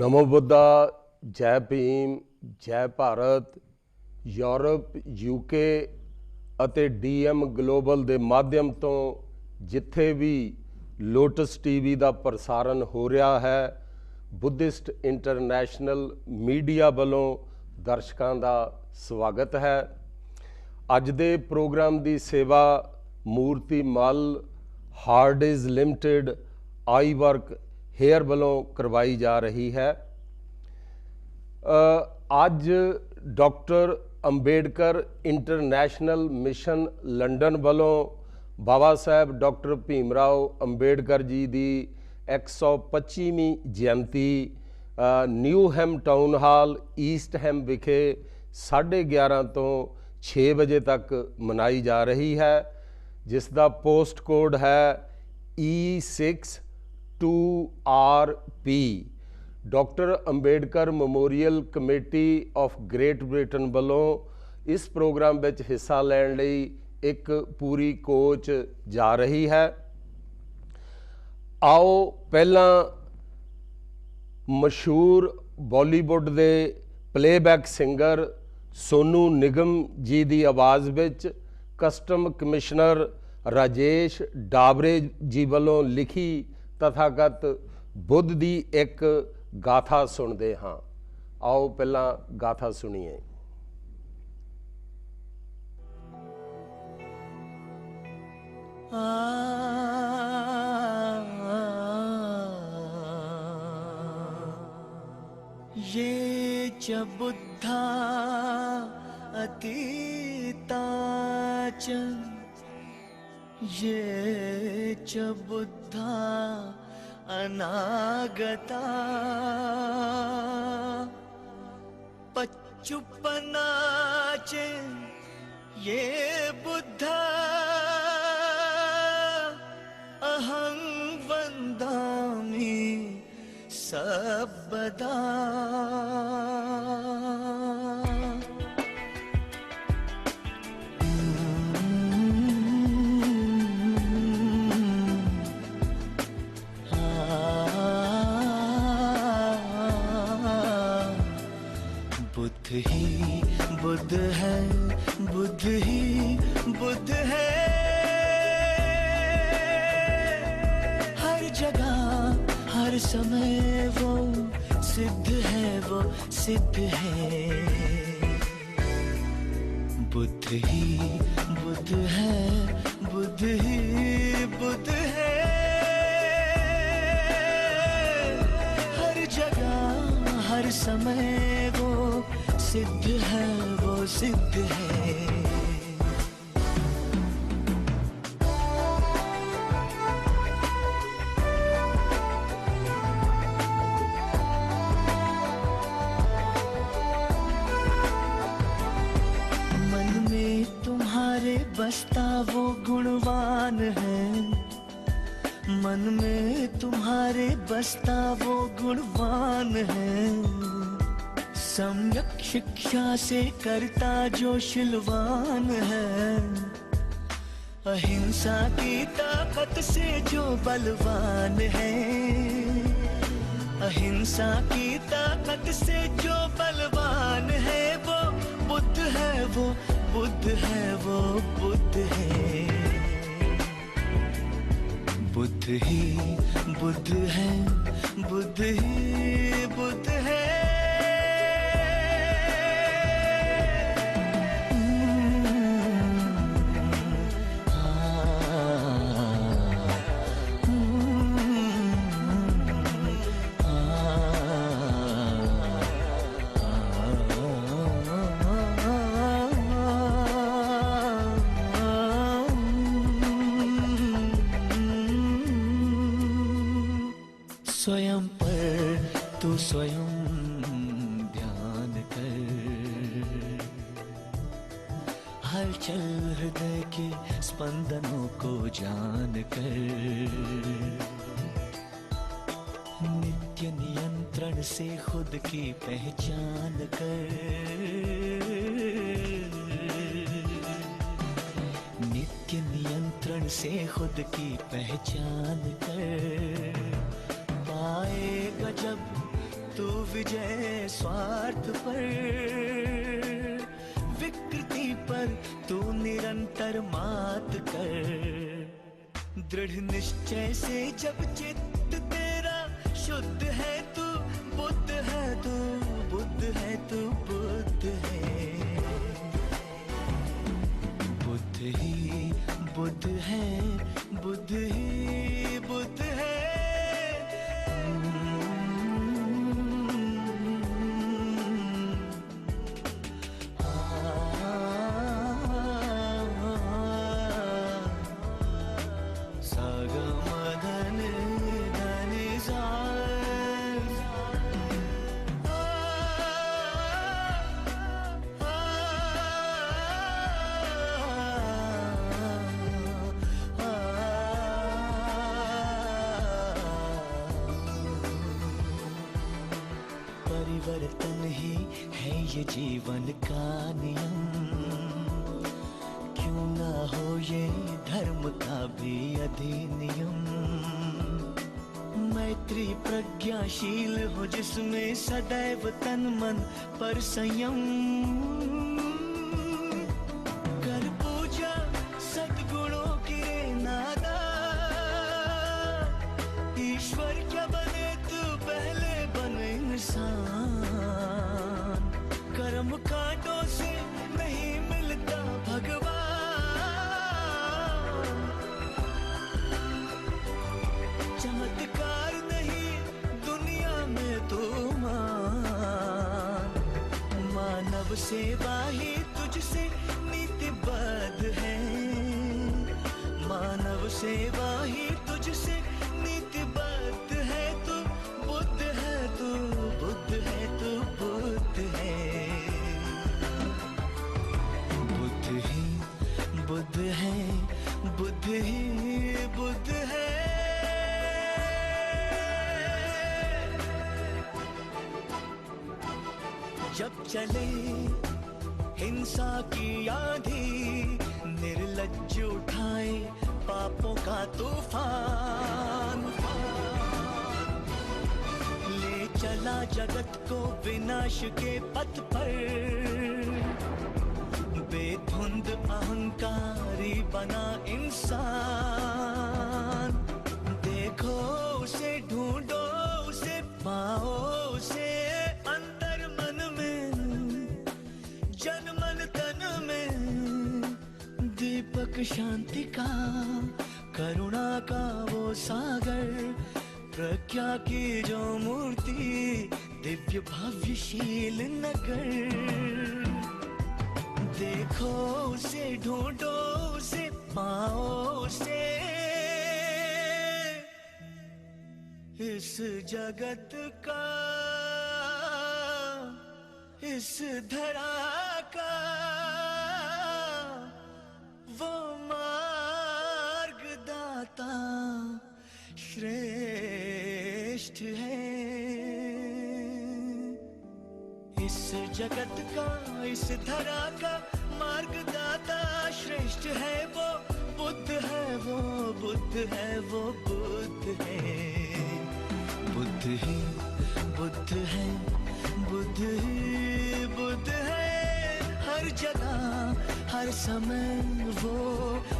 नमो बुद्धा, जय भीम, जय Bharat. Europe, UK ਅਤੇ DM ਗਲੋਬਲ ਦੇ ਮਾਧਿਅਮ ਤੋਂ ਜਿੱਥੇ ਵੀ ਲੋਟਸ TV ਦਾ ਪ੍ਰਸਾਰਨ ਹੋ ਰਿਹਾ ਹੈ, ਬੁੱਧਿਸਟ ਇੰਟਰਨੈਸ਼ਨਲ ਮੀਡੀਆ ਵੱਲੋਂ ਦਰਸ਼ਕਾਂ ਦਾ ਸਵਾਗਤ ਹੈ। ਅੱਜ ਦੇ ਪ੍ਰੋਗਰਾਮ ਦੀ ਸੇਵਾ ਮੂਰਤੀ ਮੱਲ ਹਾਰਡਿਜ਼ ਲਿਮਟਿਡ ਆਈ ਵਰਕ हेयर ਵੱਲੋਂ ਕਰਵਾਈ ਜਾ ਰਹੀ ਹੈ। ਅੱਜ doctor Ambedkar international mission London वालों बाबा साहब डॉक्टर भीमराव अंबेडकर जी की 125वीं जयंती न्यू हैम टाउन हाल ईस्ट हैम विखे 11:30 तो 6 बजे तक मनाई जा रही है, जिसका पोस्ट कोड है E62RP। Doctor Ambedkar memorial committee of Great Britain वालों इस प्रोग्राम में हिस्सा लैण लई एक पूरी कोच जा रही है। आओ पहला मशहूर बॉलीवुड के प्लेबैक सिंगर सोनू निगम जी की आवाज़ विच कस्टम कमिश्नर राजेश डाबरे जी वालों लिखी तथागत बुद्ध की एक गाथा सुनते हाँ। आओ पहला गाथा सुनिए। ये च बुद्धा अतीताच ये च बुद्धा अनागता पच्चुपनाचे ये बुद्धा अहं वन्दामि सर्वदा। बुद्ध ही बुद्ध है, बुद्ध ही बुद्ध है, हर जगह हर समय वो सिद्ध है, वो सिद्ध है। बुद्ध ही बुद्ध है, बुद्ध ही बुद्ध है, हर जगह हर समय वो सिद्ध है, वो सिद्ध है। मन में तुम्हारे बसता वो गुणवान है, मन में तुम्हारे बसता वो गुणवान है, सम्यक शिक्षा से करता जो शिलवान है, अहिंसा की ताकत से जो बलवान है, अहिंसा की ताकत से जो बलवान है, वो बुद्ध है, वो बुद्ध है, वो बुद्ध है। बुद्ध ही बुद्ध है, बुद्ध ही बुद्ध है, स्वयं पर तू स्वयं ध्यान कर, हलचल हृदय के स्पंदनों को जान कर, नित्य नियंत्रण से खुद की पहचान कर, नित्य नियंत्रण से खुद की पहचान कर, पाएगा जब तू विजय स्वार्थ पर, विकृति पर तू निरंतर मात कर। दृढ़ निश्चय से जब चित्त तेरा शुद्ध है तू, बुद्ध है तू, बुद्ध है तू, बुद्ध है। बुद्ध ही बुद्ध है, बुद्ध ही बुद्ध है। परिवर्तन ही है ये जीवन का नियम, क्यों ना हो ये धर्म का भी अधिनियम। मैत्री प्रज्ञाशील हो जिसमें सदैव तन मन पर संयम, कर पूजा सद्गुणों की नादा। ईश्वर क्या बने तू पहले बने इंसान, कर्म कांटों से नहीं मिलता भगवान। चमत्कार नहीं दुनिया में तो मान, मानव सेवा ही तुझसे नीतिबद्ध है। मानव सेवा ही तुझसे नीतिबद्ध है। तू बुद्ध है, तू बुद्ध है, तू बुद्ध है। बुद्ध ही बुद्ध है, बुद्ध ही बुद्ध है। जब चले हिंसा की आंधी, निर्लज्ज उठाए पापों का तूफान, ले चला जगत को विनाश के पथ पर। बेधुंद अहंकारी बना इंसान, देखो उसे ढूंढो उसे पाओ उसे, अंतर मन में जन मन तन में। दीपक शांति का करुणा का वो सागर, प्रज्ञा की जो मूर्ति दिव्य भव्यशील नगर। देखो उसे ढूंढो उसे पाओ उसे, इस जगत का इस धरा का वो मार्गदाता श्रेष्ठ है। इस जगत का इस धरा का मार्गदाता श्रेष्ठ है। वो बुद्ध है, वो बुद्ध है, वो बुद्ध है। बुद्ध ही बुद्ध है, बुद्ध ही बुद्ध है। हर जगह हर समय वो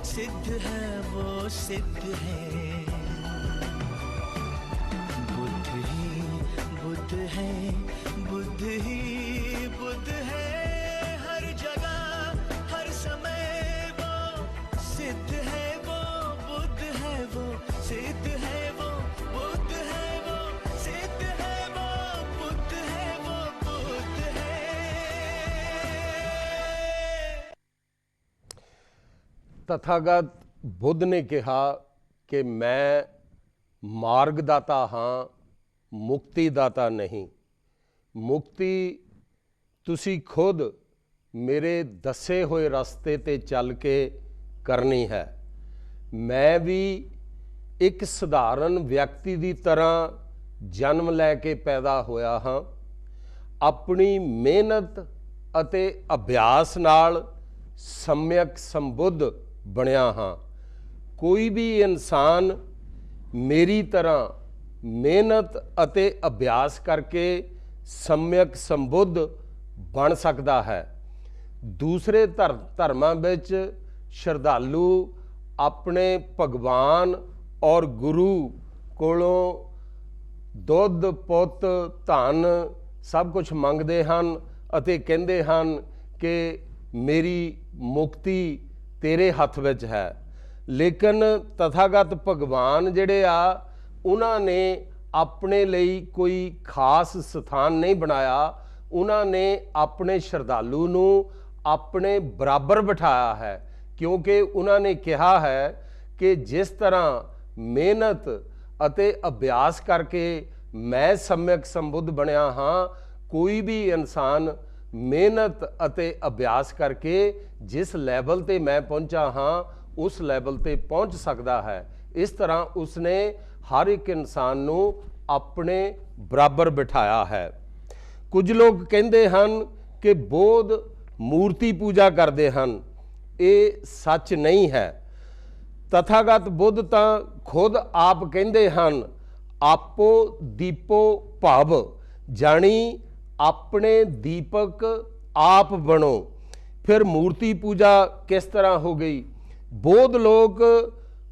सिद्ध है, वो सिद्ध है। बुद्ध ही बुद्ध है, बुद्ध ही बुद्ध है। हर जगह हर समय वो सिद्ध है, वो बुद्ध है, वो सिद्ध है, वो बुद्ध है, वो सिद्ध है, वो बुद्ध है, वो बुद्ध है। तथागत बुद्ध ने कहा कि मैं मार्गदाता हाँ, मुक्तिदाता नहीं। मुक्ति ਤੁਸੀਂ खुद मेरे दसे हुए रस्ते ते चल के करनी है। मैं भी एक सधारण व्यक्ति की तरह जन्म लैके पैदा होया हाँ। अपनी मेहनत अते अभ्यास नाल सम्यक संबुद्ध बनया हाँ। कोई भी इंसान मेरी तरह ਮਿਹਨਤ ਅਤੇ ਅਭਿਆਸ ਕਰਕੇ ਸਮਯਕ ਸੰਬੁੱਧ ਬਣ ਸਕਦਾ ਹੈ। ਦੂਸਰੇ ਧਰਮਾਂ ਵਿੱਚ ਸ਼ਰਧਾਲੂ ਆਪਣੇ ਭਗਵਾਨ ਔਰ ਗੁਰੂ ਕੋਲੋਂ ਦੁੱਧ ਪੁੱਤ ਧਨ ਸਭ ਕੁਝ ਮੰਗਦੇ ਹਨ ਅਤੇ ਕਹਿੰਦੇ ਹਨ ਕਿ ਮੇਰੀ ਮੁਕਤੀ ਤੇਰੇ ਹੱਥ ਵਿੱਚ ਹੈ। ਲੇਕਿਨ ਤਥਾਗਤ ਭਗਵਾਨ ਜਿਹੜੇ ਆ ਉਹਨਾਂ ਨੇ ਆਪਣੇ ਲਈ ਕੋਈ ਖਾਸ ਸਥਾਨ ਨਹੀਂ ਬਣਾਇਆ। ਉਹਨਾਂ ਨੇ ਆਪਣੇ ਸ਼ਰਧਾਲੂ ਨੂੰ ਆਪਣੇ ਬਰਾਬਰ ਬਿਠਾਇਆ ਹੈ, ਕਿਉਂਕਿ ਉਹਨਾਂ ਨੇ ਕਿਹਾ ਹੈ ਕਿ ਜਿਸ ਤਰ੍ਹਾਂ ਮਿਹਨਤ ਅਤੇ ਅਭਿਆਸ ਕਰਕੇ ਮੈਂ ਸਮਯਕ ਸੰਬੁੱਧ ਬਣਿਆ ਹਾਂ, ਕੋਈ ਵੀ ਇਨਸਾਨ ਮਿਹਨਤ ਅਤੇ ਅਭਿਆਸ ਕਰਕੇ ਜਿਸ ਲੈਵਲ ਤੇ ਮੈਂ ਪਹੁੰਚਾ ਹਾਂ ਉਸ ਲੈਵਲ ਤੇ ਪਹੁੰਚ ਸਕਦਾ ਹੈ। ਇਸ ਤਰ੍ਹਾਂ ਉਸਨੇ ਹਰ ਇੱਕ ਇਨਸਾਨ ਨੂੰ ਆਪਣੇ ਬਰਾਬਰ ਬਿਠਾਇਆ ਹੈ। ਕੁਝ ਲੋਕ ਕਹਿੰਦੇ ਹਨ ਕਿ ਬੋਧ ਮੂਰਤੀ ਪੂਜਾ ਕਰਦੇ ਹਨ। ਇਹ ਸੱਚ ਨਹੀਂ ਹੈ। ਤਥਾਗਤ ਬੁੱਧ ਤਾਂ ਖੁਦ ਆਪ ਕਹਿੰਦੇ ਹਨ, ਆਪੋ ਦੀਪੋ ਭਵ, ਜਾਣੀ ਆਪਣੇ ਦੀਪਕ ਆਪ ਬਣੋ। ਫਿਰ ਮੂਰਤੀ ਪੂਜਾ ਕਿਸ ਤਰ੍ਹਾਂ ਹੋ ਗਈ? ਬੋਧ ਲੋਕ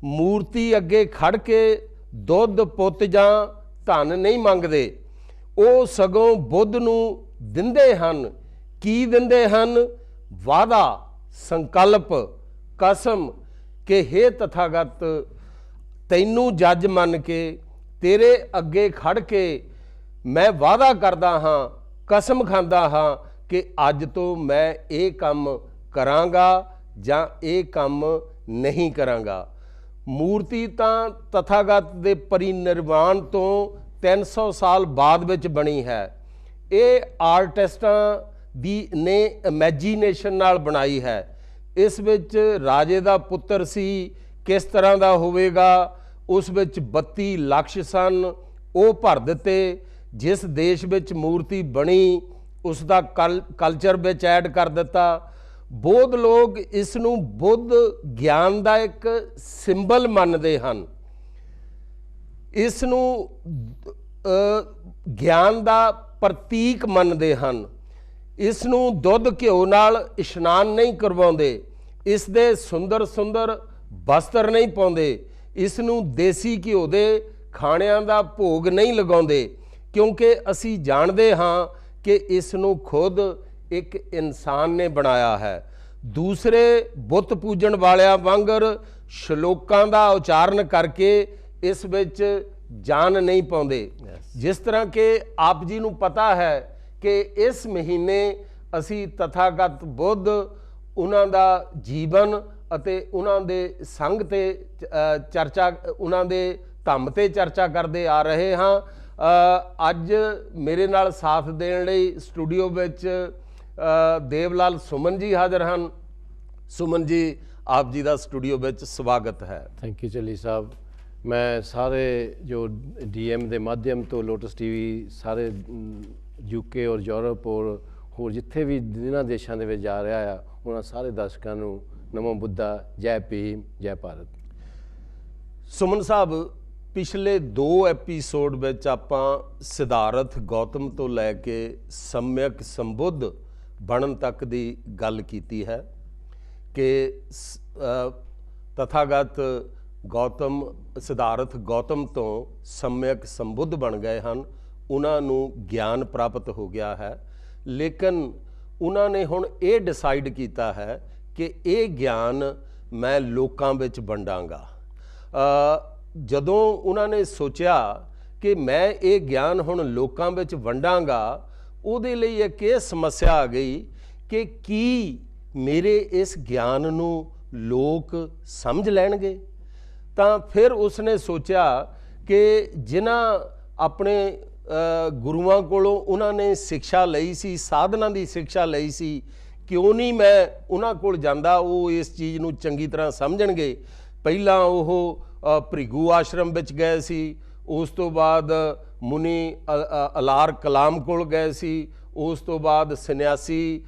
ਮੂਰਤੀ ਅੱਗੇ ਖੜ ਕੇ ਦੁੱਧ ਪੁੱਤ ਜਾਂ ਧਨ ਨਹੀਂ ਮੰਗਦੇ, ਉਹ ਸਗੋਂ ਬੁੱਧ ਨੂੰ ਦਿੰਦੇ ਹਨ। ਕੀ ਦਿੰਦੇ ਹਨ? ਵਾਅਦਾ, ਸੰਕਲਪ, ਕਸਮ ਕਿ ਹੇ ਤਥਾਗਤ, ਤੈਨੂੰ ਜੱਜ ਮੰਨ ਕੇ ਤੇਰੇ ਅੱਗੇ ਖੜ ਕੇ ਮੈਂ ਵਾਅਦਾ ਕਰਦਾ ਹਾਂ, ਕਸਮ ਖਾਂਦਾ ਹਾਂ ਕਿ ਅੱਜ ਤੋਂ ਮੈਂ ਇਹ ਕੰਮ ਕਰਾਂਗਾ ਜਾਂ ਇਹ ਕੰਮ ਨਹੀਂ ਕਰਾਂਗਾ। ਮੂਰਤੀ ਤਾਂ ਤਥਾਗਤ ਦੇ ਪਰਿਨਿਰਵਾਣ ਤੋਂ 300 ਸਾਲ ਬਾਅਦ ਵਿੱਚ ਬਣੀ ਹੈ। ਇਹ ਆਰਟਿਸਟਾਂ ਦੀ ਨੇ ਇਮੈਜੀਨੇਸ਼ਨ ਨਾਲ ਬਣਾਈ ਹੈ। ਇਸ ਵਿੱਚ ਰਾਜੇ ਦਾ ਪੁੱਤਰ ਸੀ, ਕਿਸ ਤਰ੍ਹਾਂ ਦਾ ਹੋਵੇਗਾ, ਉਸ ਵਿੱਚ 32 ਲਕਸ਼ ਸਨ, ਉਹ ਭਰ ਦਿੱਤੇ। ਜਿਸ ਦੇਸ਼ ਵਿੱਚ ਮੂਰਤੀ ਬਣੀ ਉਸ ਦਾ ਕਲਚਰ ਵਿੱਚ ਐਡ ਕਰ ਦਿੱਤਾ। ਬੋਧ ਲੋਕ ਇਸ ਨੂੰ ਬੁੱਧ ਗਿਆਨ ਦਾ ਇੱਕ ਸਿੰਬਲ ਮੰਨਦੇ ਹਨ। ਇਸ ਨੂੰ ਗਿਆਨ ਦਾ ਪ੍ਰਤੀਕ ਮੰਨਦੇ ਹਨ। ਇਸ ਨੂੰ ਦੁੱਧ ਘਿਓ ਨਾਲ ਇਸ਼ਨਾਨ ਨਹੀਂ ਕਰਵਾਉਂਦੇ, ਇਸ ਦੇ ਸੁੰਦਰ ਸੁੰਦਰ ਵਸਤਰ ਨਹੀਂ ਪਾਉਂਦੇ, ਇਸ ਨੂੰ ਦੇਸੀ ਘਿਓ ਦੇ ਖਾਣਿਆਂ ਦਾ ਭੋਗ ਨਹੀਂ ਲਗਾਉਂਦੇ, ਕਿਉਂਕਿ ਅਸੀਂ ਜਾਣਦੇ ਹਾਂ ਕਿ ਇਸ ਨੂੰ ਖੁਦ ਇੱਕ ਇਨਸਾਨ ਨੇ ਬਣਾਇਆ ਹੈ। ਦੂਸਰੇ ਬੁੱਤ ਪੂਜਣ ਵਾਲਿਆਂ ਵਾਂਗਰ ਸ਼ਲੋਕਾਂ ਦਾ ਉਚਾਰਨ ਕਰਕੇ ਇਸ ਵਿੱਚ ਜਾਨ ਨਹੀਂ ਪਾਉਂਦੇ। ਜਿਸ ਤਰ੍ਹਾਂ ਕਿ ਆਪ ਜੀ ਨੂੰ ਪਤਾ ਹੈ ਕਿ ਇਸ ਮਹੀਨੇ ਅਸੀਂ ਤਥਾਗਤ ਬੁੱਧ, ਉਹਨਾਂ ਦਾ ਜੀਵਨ ਅਤੇ ਉਹਨਾਂ ਦੇ ਸੰਗ ਤੇ ਚਰਚਾ, ਉਹਨਾਂ ਦੇ ਧੰਮ ਤੇ ਚਰਚਾ ਕਰਦੇ ਆ ਰਹੇ ਹਾਂ। ਅੱਜ ਮੇਰੇ ਨਾਲ ਸਾਥ ਦੇਣ ਲਈ ਸਟੂਡੀਓ ਵਿੱਚ ਦੇਵਲਾਲ ਸੁਮਨ ਜੀ ਹਾਜ਼ਰ ਹਨ। ਸੁਮਨ ਜੀ, ਆਪ ਜੀ ਦਾ ਸਟੂਡੀਓ ਵਿੱਚ ਸਵਾਗਤ ਹੈ। ਥੈਂਕ ਯੂ ਚੱਲੀ ਸਾਹਿਬ। ਮੈਂ ਸਾਰੇ ਜੋ DM ਦੇ ਮਾਧਿਅਮ ਤੋਂ ਲੋਟਸ ਟੀਵੀ ਸਾਰੇ UK ਔਰ ਯੂਰਪ ਔਰ ਹੋਰ ਜਿੱਥੇ ਵੀ ਜਿਨ੍ਹਾਂ ਦੇਸ਼ਾਂ ਦੇ ਵਿੱਚ ਜਾ ਰਿਹਾ ਆ, ਉਹਨਾਂ ਸਾਰੇ ਦਰਸ਼ਕਾਂ ਨੂੰ ਨਮੋ ਬੁੱਧਾ, ਜੈ ਭੀਮ, ਜੈ ਭਾਰਤ। ਸੁਮਨ ਸਾਹਿਬ, ਪਿਛਲੇ 2 ਐਪੀਸੋਡ ਵਿੱਚ ਆਪਾਂ ਸਿਧਾਰਥ ਗੌਤਮ ਤੋਂ ਲੈ ਕੇ ਸਮਯਕ ਸੰਬੁੱਧ ਬਣਨ ਤੱਕ ਦੀ ਗੱਲ ਕੀਤੀ ਹੈ ਕਿ ਤਥਾਗਤ ਗੌਤਮ ਸਿਧਾਰਥ ਗੌਤਮ ਤੋਂ ਸਮਯਕ ਸੰਬੁੱਧ ਬਣ ਗਏ ਹਨ, ਉਹਨਾਂ ਨੂੰ ਗਿਆਨ ਪ੍ਰਾਪਤ ਹੋ ਗਿਆ ਹੈ। ਲੇਕਿਨ ਉਹਨਾਂ ਨੇ ਹੁਣ ਇਹ ਡਿਸਾਈਡ ਕੀਤਾ ਹੈ ਕਿ ਇਹ ਗਿਆਨ ਮੈਂ ਲੋਕਾਂ ਵਿੱਚ ਵੰਡਾਂਗਾ। ਜਦੋਂ ਉਹਨਾਂ ਨੇ ਸੋਚਿਆ ਕਿ ਮੈਂ ਇਹ ਗਿਆਨ ਹੁਣ ਲੋਕਾਂ ਵਿੱਚ ਵੰਡਾਂਗਾ, ਉਹਦੇ ਲਈ ਇੱਕ ਇਹ ਸਮੱਸਿਆ ਆ ਗਈ ਕਿ ਕੀ ਮੇਰੇ ਇਸ ਗਿਆਨ ਨੂੰ ਲੋਕ ਸਮਝ ਲੈਣਗੇ। ਤਾਂ ਫਿਰ ਉਸਨੇ ਸੋਚਿਆ ਕਿ ਜਿਨ੍ਹਾਂ ਆਪਣੇ ਗੁਰੂਆਂ ਕੋਲੋਂ ਉਹਨਾਂ ਨੇ ਸਿੱਖਿਆ ਲਈ ਸੀ, ਸਾਧਨਾ ਦੀ ਸਿੱਖਿਆ ਲਈ ਸੀ, ਕਿਉਂ ਨਹੀਂ ਮੈਂ ਉਹਨਾਂ ਕੋਲ ਜਾਂਦਾ, ਉਹ ਇਸ ਚੀਜ਼ ਨੂੰ ਚੰਗੀ ਤਰ੍ਹਾਂ ਸਮਝਣਗੇ। ਪਹਿਲਾਂ ਉਹ ਭ੍ਰਿਗੂ ਆਸ਼ਰਮ ਵਿੱਚ ਗਏ ਸੀ, ਉਸ ਤੋਂ ਬਾਅਦ ਮੁਨੀ ਅਲਾਰ ਕਲਾਮ ਕੋਲ ਗਏ ਸੀ, ਉਸ ਤੋਂ ਬਾਅਦ ਸੰਨਿਆਸੀ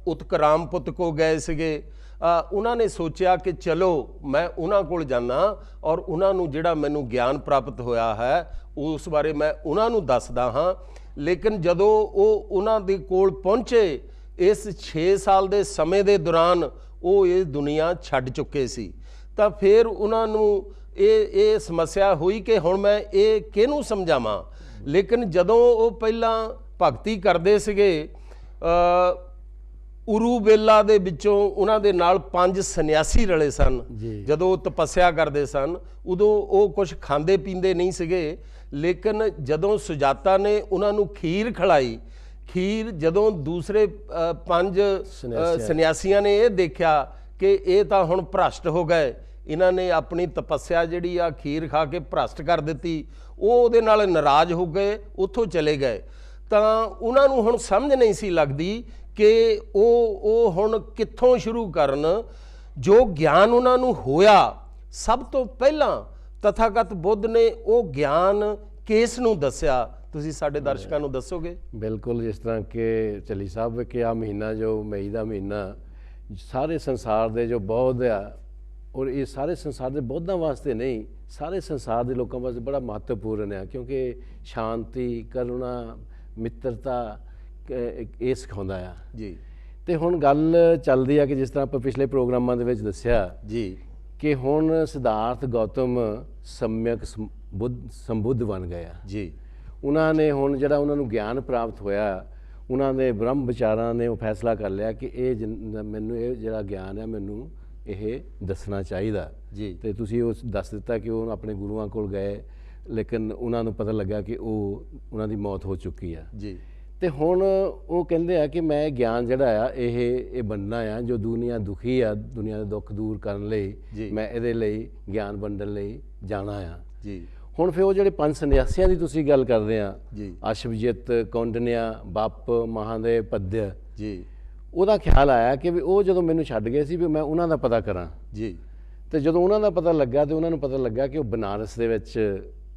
ਉਤਕਰਾਮਪੁੱਤ ਕੋ ਗਏ ਸੀਗੇ। ਉਹਨਾਂ ਨੇ ਸੋਚਿਆ ਕਿ ਚਲੋ ਮੈਂ ਉਹਨਾਂ ਕੋਲ ਜਾਣਾ ਔਰ ਉਹਨਾਂ ਨੂੰ ਜਿਹੜਾ ਮੈਨੂੰ ਗਿਆਨ ਪ੍ਰਾਪਤ ਹੋਇਆ ਹੈ ਉਸ ਬਾਰੇ ਮੈਂ ਉਹਨਾਂ ਨੂੰ ਦੱਸਦਾ ਹਾਂ। ਲੇਕਿਨ ਜਦੋਂ ਉਹ ਉਹਨਾਂ ਦੇ ਕੋਲ ਪਹੁੰਚੇ ਇਸ 6 ਸਾਲ ਦੇ ਸਮੇਂ ਦੇ ਦੌਰਾਨ ਉਹ ਇਹ ਦੁਨੀਆ ਛੱਡ ਚੁੱਕੇ ਸੀ, ਤਾਂ ਫਿਰ ਉਹਨਾਂ ਨੂੰ ਇਹ ਸਮੱਸਿਆ ਹੋਈ ਕਿ ਹੁਣ ਮੈਂ ਇਹ ਕਿਹਨੂੰ ਸਮਝਾਵਾਂ। ਲੇਕਿਨ ਜਦੋਂ ਉਹ ਪਹਿਲਾਂ ਭਗਤੀ ਕਰਦੇ ਸੀਗੇ ਉਰੂਬੇਲਾ ਦੇ ਵਿੱਚੋਂ ਉਹਨਾਂ ਦੇ ਨਾਲ 5 ਸੰਨਿਆਸੀ ਰਲੇ ਸਨ। ਜਦੋਂ ਉਹ ਤਪੱਸਿਆ ਕਰਦੇ ਸਨ ਉਦੋਂ ਉਹ ਕੁਝ ਖਾਂਦੇ ਪੀਂਦੇ ਨਹੀਂ ਸੀਗੇ, ਲੇਕਿਨ ਜਦੋਂ ਸੁਜਾਤਾ ਨੇ ਉਹਨਾਂ ਨੂੰ ਖੀਰ ਖਿਲਾਈ, ਖੀਰ ਜਦੋਂ ਦੂਸਰੇ 5 ਸੰਨਿਆਸੀਆਂ ਨੇ ਇਹ ਦੇਖਿਆ ਕਿ ਇਹ ਤਾਂ ਹੁਣ ਭ੍ਰਸ਼ਟ ਹੋ ਗਏ, ਇਹਨਾਂ ਨੇ ਆਪਣੀ ਤਪੱਸਿਆ ਜਿਹੜੀ ਆ ਖੀਰ ਖਾ ਕੇ ਭ੍ਰਸ਼ਟ ਕਰ ਦਿੱਤੀ, ਉਹ ਉਹਦੇ ਨਾਲ ਨਾਰਾਜ਼ ਹੋ ਗਏ, ਉੱਥੋਂ ਚਲੇ ਗਏ। ਤਾਂ ਉਹਨਾਂ ਨੂੰ ਹੁਣ ਸਮਝ ਨਹੀਂ ਸੀ ਲੱਗਦੀ ਕਿ ਉਹ ਹੁਣ ਕਿੱਥੋਂ ਸ਼ੁਰੂ ਕਰਨ। ਜੋ ਗਿਆਨ ਉਹਨਾਂ ਨੂੰ ਹੋਇਆ ਸਭ ਤੋਂ ਪਹਿਲਾਂ ਤਥਾਗਤ ਬੁੱਧ ਨੇ ਉਹ ਗਿਆਨ ਕਿਸ ਨੂੰ ਦੱਸਿਆ, ਤੁਸੀਂ ਸਾਡੇ ਦਰਸ਼ਕਾਂ ਨੂੰ ਦੱਸੋਗੇ? ਬਿਲਕੁਲ, ਜਿਸ ਤਰ੍ਹਾਂ ਕਿ ਚੱਲੀ ਸਾਹਿਬ ਕਿ ਆ ਮਹੀਨਾ ਜੋ ਮਈ ਦਾ ਮਹੀਨਾ ਸਾਰੇ ਸੰਸਾਰ ਦੇ ਜੋ ਬੌਧ ਆ, ਔਰ ਇਹ ਸਾਰੇ ਸੰਸਾਰ ਦੇ ਬੌਧਾਂ ਵਾਸਤੇ ਨਹੀਂ, ਸਾਰੇ ਸੰਸਾਰ ਦੇ ਲੋਕਾਂ ਵਾਸਤੇ ਬੜਾ ਮਹੱਤਵਪੂਰਨ ਆ, ਕਿਉਂਕਿ ਸ਼ਾਂਤੀ, ਕਰੁਣਾ, ਮਿੱਤਰਤਾ ਇਹ ਸਿਖਾਉਂਦਾ ਆ ਜੀ। ਤੇ ਹੁਣ ਗੱਲ ਚੱਲਦੀ ਆ ਕਿ ਜਿਸ ਤਰ੍ਹਾਂ ਆਪਾਂ ਪਿਛਲੇ ਪ੍ਰੋਗਰਾਮਾਂ ਦੇ ਵਿੱਚ ਦੱਸਿਆ ਜੀ ਕਿ ਹੁਣ ਸਿਧਾਰਥ ਗੌਤਮ ਸਮਿਅਕ ਸੰਬੁੱਧ ਬਣ ਗਏ ਆ ਜੀ। ਉਹਨਾਂ ਨੇ ਹੁਣ ਜਿਹੜਾ ਉਹਨਾਂ ਨੂੰ ਗਿਆਨ ਪ੍ਰਾਪਤ ਹੋਇਆ, ਉਹਨਾਂ ਦੇ ਬ੍ਰਹਮ ਵਿਚਾਰਾਂ ਨੇ ਉਹ ਫੈਸਲਾ ਕਰ ਲਿਆ ਕਿ ਮੈਨੂੰ ਇਹ ਜਿਹੜਾ ਗਿਆਨ ਹੈ ਮੈਨੂੰ ਇਹ ਦੱਸਣਾ ਚਾਹੀਦਾ ਜੀ। ਤੇ ਤੁਸੀਂ ਉਹ ਦੱਸ ਦਿੱਤਾ ਕਿ ਉਹ ਆਪਣੇ ਗੁਰੂਆਂ ਕੋਲ ਗਏ, ਲੇਕਿਨ ਉਹਨਾਂ ਨੂੰ ਪਤਾ ਲੱਗਾ ਕਿ ਉਹਨਾਂ ਦੀ ਮੌਤ ਹੋ ਚੁੱਕੀ ਆ ਜੀ। ਤੇ ਹੁਣ ਉਹ ਕਹਿੰਦੇ ਆ ਕਿ ਮੈਂ ਗਿਆਨ ਜਿਹੜਾ ਆ ਇਹ ਵੰਡਣਾ ਆ, ਜੋ ਦੁਨੀਆ ਦੁਖੀ ਆ, ਦੁਨੀਆ ਦੇ ਦੁੱਖ ਦੂਰ ਕਰਨ ਲਈ ਮੈਂ ਇਹਦੇ ਲਈ ਗਿਆਨ ਵੰਡਣ ਲਈ ਜਾਣਾ ਆ ਜੀ। ਹੁਣ ਫਿਰ ਉਹ ਜਿਹੜੇ 5 ਸੰਨਿਆਸੀਆਂ ਦੀ ਤੁਸੀਂ ਗੱਲ ਕਰਦੇ ਆ ਜੀ, ਅਸ਼ਵਜਿਤ, ਕੌਂਡਨਿਆ, ਬੱਪ, ਮਹਾਦੇਵ, ਪਦਯ ਜੀ, ਉਹਦਾ ਖਿਆਲ ਆਇਆ ਕਿ ਵੀ ਉਹ ਜਦੋਂ ਮੈਨੂੰ ਛੱਡ ਗਏ ਸੀ ਵੀ ਮੈਂ ਉਹਨਾਂ ਦਾ ਪਤਾ ਕਰਾਂ ਜੀ। ਤੇ ਜਦੋਂ ਉਹਨਾਂ ਦਾ ਪਤਾ ਲੱਗਾ ਤੇ ਉਹਨਾਂ ਨੂੰ ਪਤਾ ਲੱਗਾ ਕਿ ਉਹ ਬਨਾਰਸ ਦੇ ਵਿੱਚ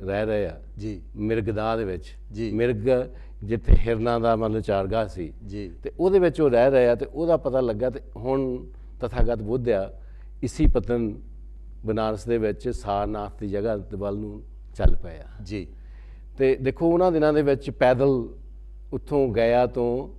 ਰਹਿ ਰਹੇ ਆ ਜੀ, ਮਿਰਗਦਾ ਦੇ ਵਿੱਚ ਜੀ, ਮਿਰਗ ਜਿੱਥੇ ਹਿਰਨਾਂ ਦਾ ਮਤਲਬ ਚਾਰਗਾਹ ਸੀ ਜੀ, ਤੇ ਉਹਦੇ ਵਿੱਚ ਉਹ ਰਹਿ ਰਹੇ ਆ। ਤੇ ਉਹਦਾ ਪਤਾ ਲੱਗਾ ਤੇ ਹੁਣ ਤਥਾਗਤ ਬੁੱਧ ਆ ਇਸੀ ਪਤਨ ਬਨਾਰਸ ਦੇ ਵਿੱਚ ਸਾਰਨਾਥ ਦੀ ਜਗ੍ਹਾ ਵੱਲ ਨੂੰ ਚੱਲ ਪਏ ਆ ਜੀ। ਤੇ ਦੇਖੋ ਉਹਨਾਂ ਦਿਨਾਂ ਦੇ ਵਿੱਚ ਪੈਦਲ ਉੱਥੋਂ ਗਿਆ ਤੋਂ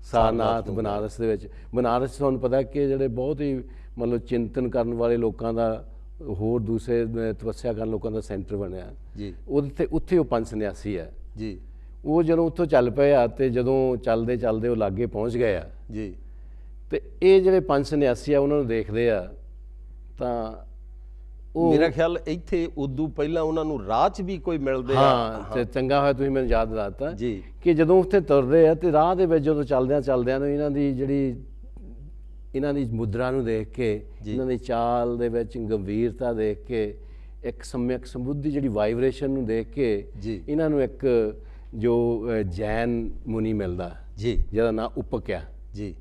ਸਾਰਨਾਥ ਬਨਾਰਸ ਦੇ ਵਿੱਚ, ਬਨਾਰਸ ਤੁਹਾਨੂੰ ਪਤਾ ਕਿ ਜਿਹੜੇ ਬਹੁਤ ਹੀ ਮਤਲਬ ਚਿੰਤਨ ਕਰਨ ਵਾਲੇ ਲੋਕਾਂ ਦਾ, ਹੋਰ ਦੂਸਰੇ ਤਪੱਸਿਆ ਕਰਨ ਲੋਕਾਂ ਦਾ ਸੈਂਟਰ ਬਣਿਆ ਜੀ। ਉੱਥੇ ਉਹ 5 ਸੰਨਿਆਸੀ ਆ ਜੀ। ਉਹ ਜਦੋਂ ਉੱਥੋਂ ਚੱਲ ਪਏ ਆ ਤੇ ਜਦੋਂ ਚੱਲਦੇ ਚੱਲਦੇ ਉਹ ਲਾਗੇ ਪਹੁੰਚ ਗਏ ਆ ਜੀ, ਤੇ ਇਹ ਜਿਹੜੇ 5 ਸੰਨਿਆਸੀ ਆ ਉਹਨਾਂ ਨੂੰ ਦੇਖਦੇ ਆ ਤਾਂ ਉਹ, ਮੇਰਾ ਖਿਆਲ ਇੱਥੇ ਉਦੋਂ ਪਹਿਲਾਂ ਉਹਨਾਂ ਨੂੰ ਰਾਹ 'ਚ ਵੀ ਕੋਈ ਮਿਲਦੇ ਆ। ਹਾਂ, ਤੇ ਚੰਗਾ ਹੋਇਆ ਤੁਸੀਂ ਮੈਨੂੰ ਯਾਦ ਦਿਲਾਤਾ ਜੀ ਕਿ ਜਦੋਂ ਉੱਥੇ ਤੁਰਦੇ ਆ ਤੇ ਰਾਹ ਦੇ ਵਿੱਚ ਜਦੋਂ ਚੱਲਦਿਆਂ ਨੂੰ ਇਹਨਾਂ ਦੀ ਮੁਦਰਾ ਨੂੰ ਦੇਖ ਕੇ, ਇਹਨਾਂ ਦੀ ਚਾਲ ਦੇ ਵਿੱਚ ਗੰਭੀਰਤਾ ਦੇਖ ਕੇ, ਇੱਕ ਸਮਿਅਕ ਸੰਬੁੱਧੀ ਜਿਹੜੀ ਵਾਈਬ੍ਰੇਸ਼ਨ ਨੂੰ ਦੇਖ ਕੇ ਇਹਨਾਂ ਨੂੰ ਇੱਕ ਜੋ ਜੈਨ ਮੁਨੀ ਮਿਲਦਾ ਜੀ, ਜਿਹਦਾ ਨਾਂ ਉਪਕ ਆ ਜੀ,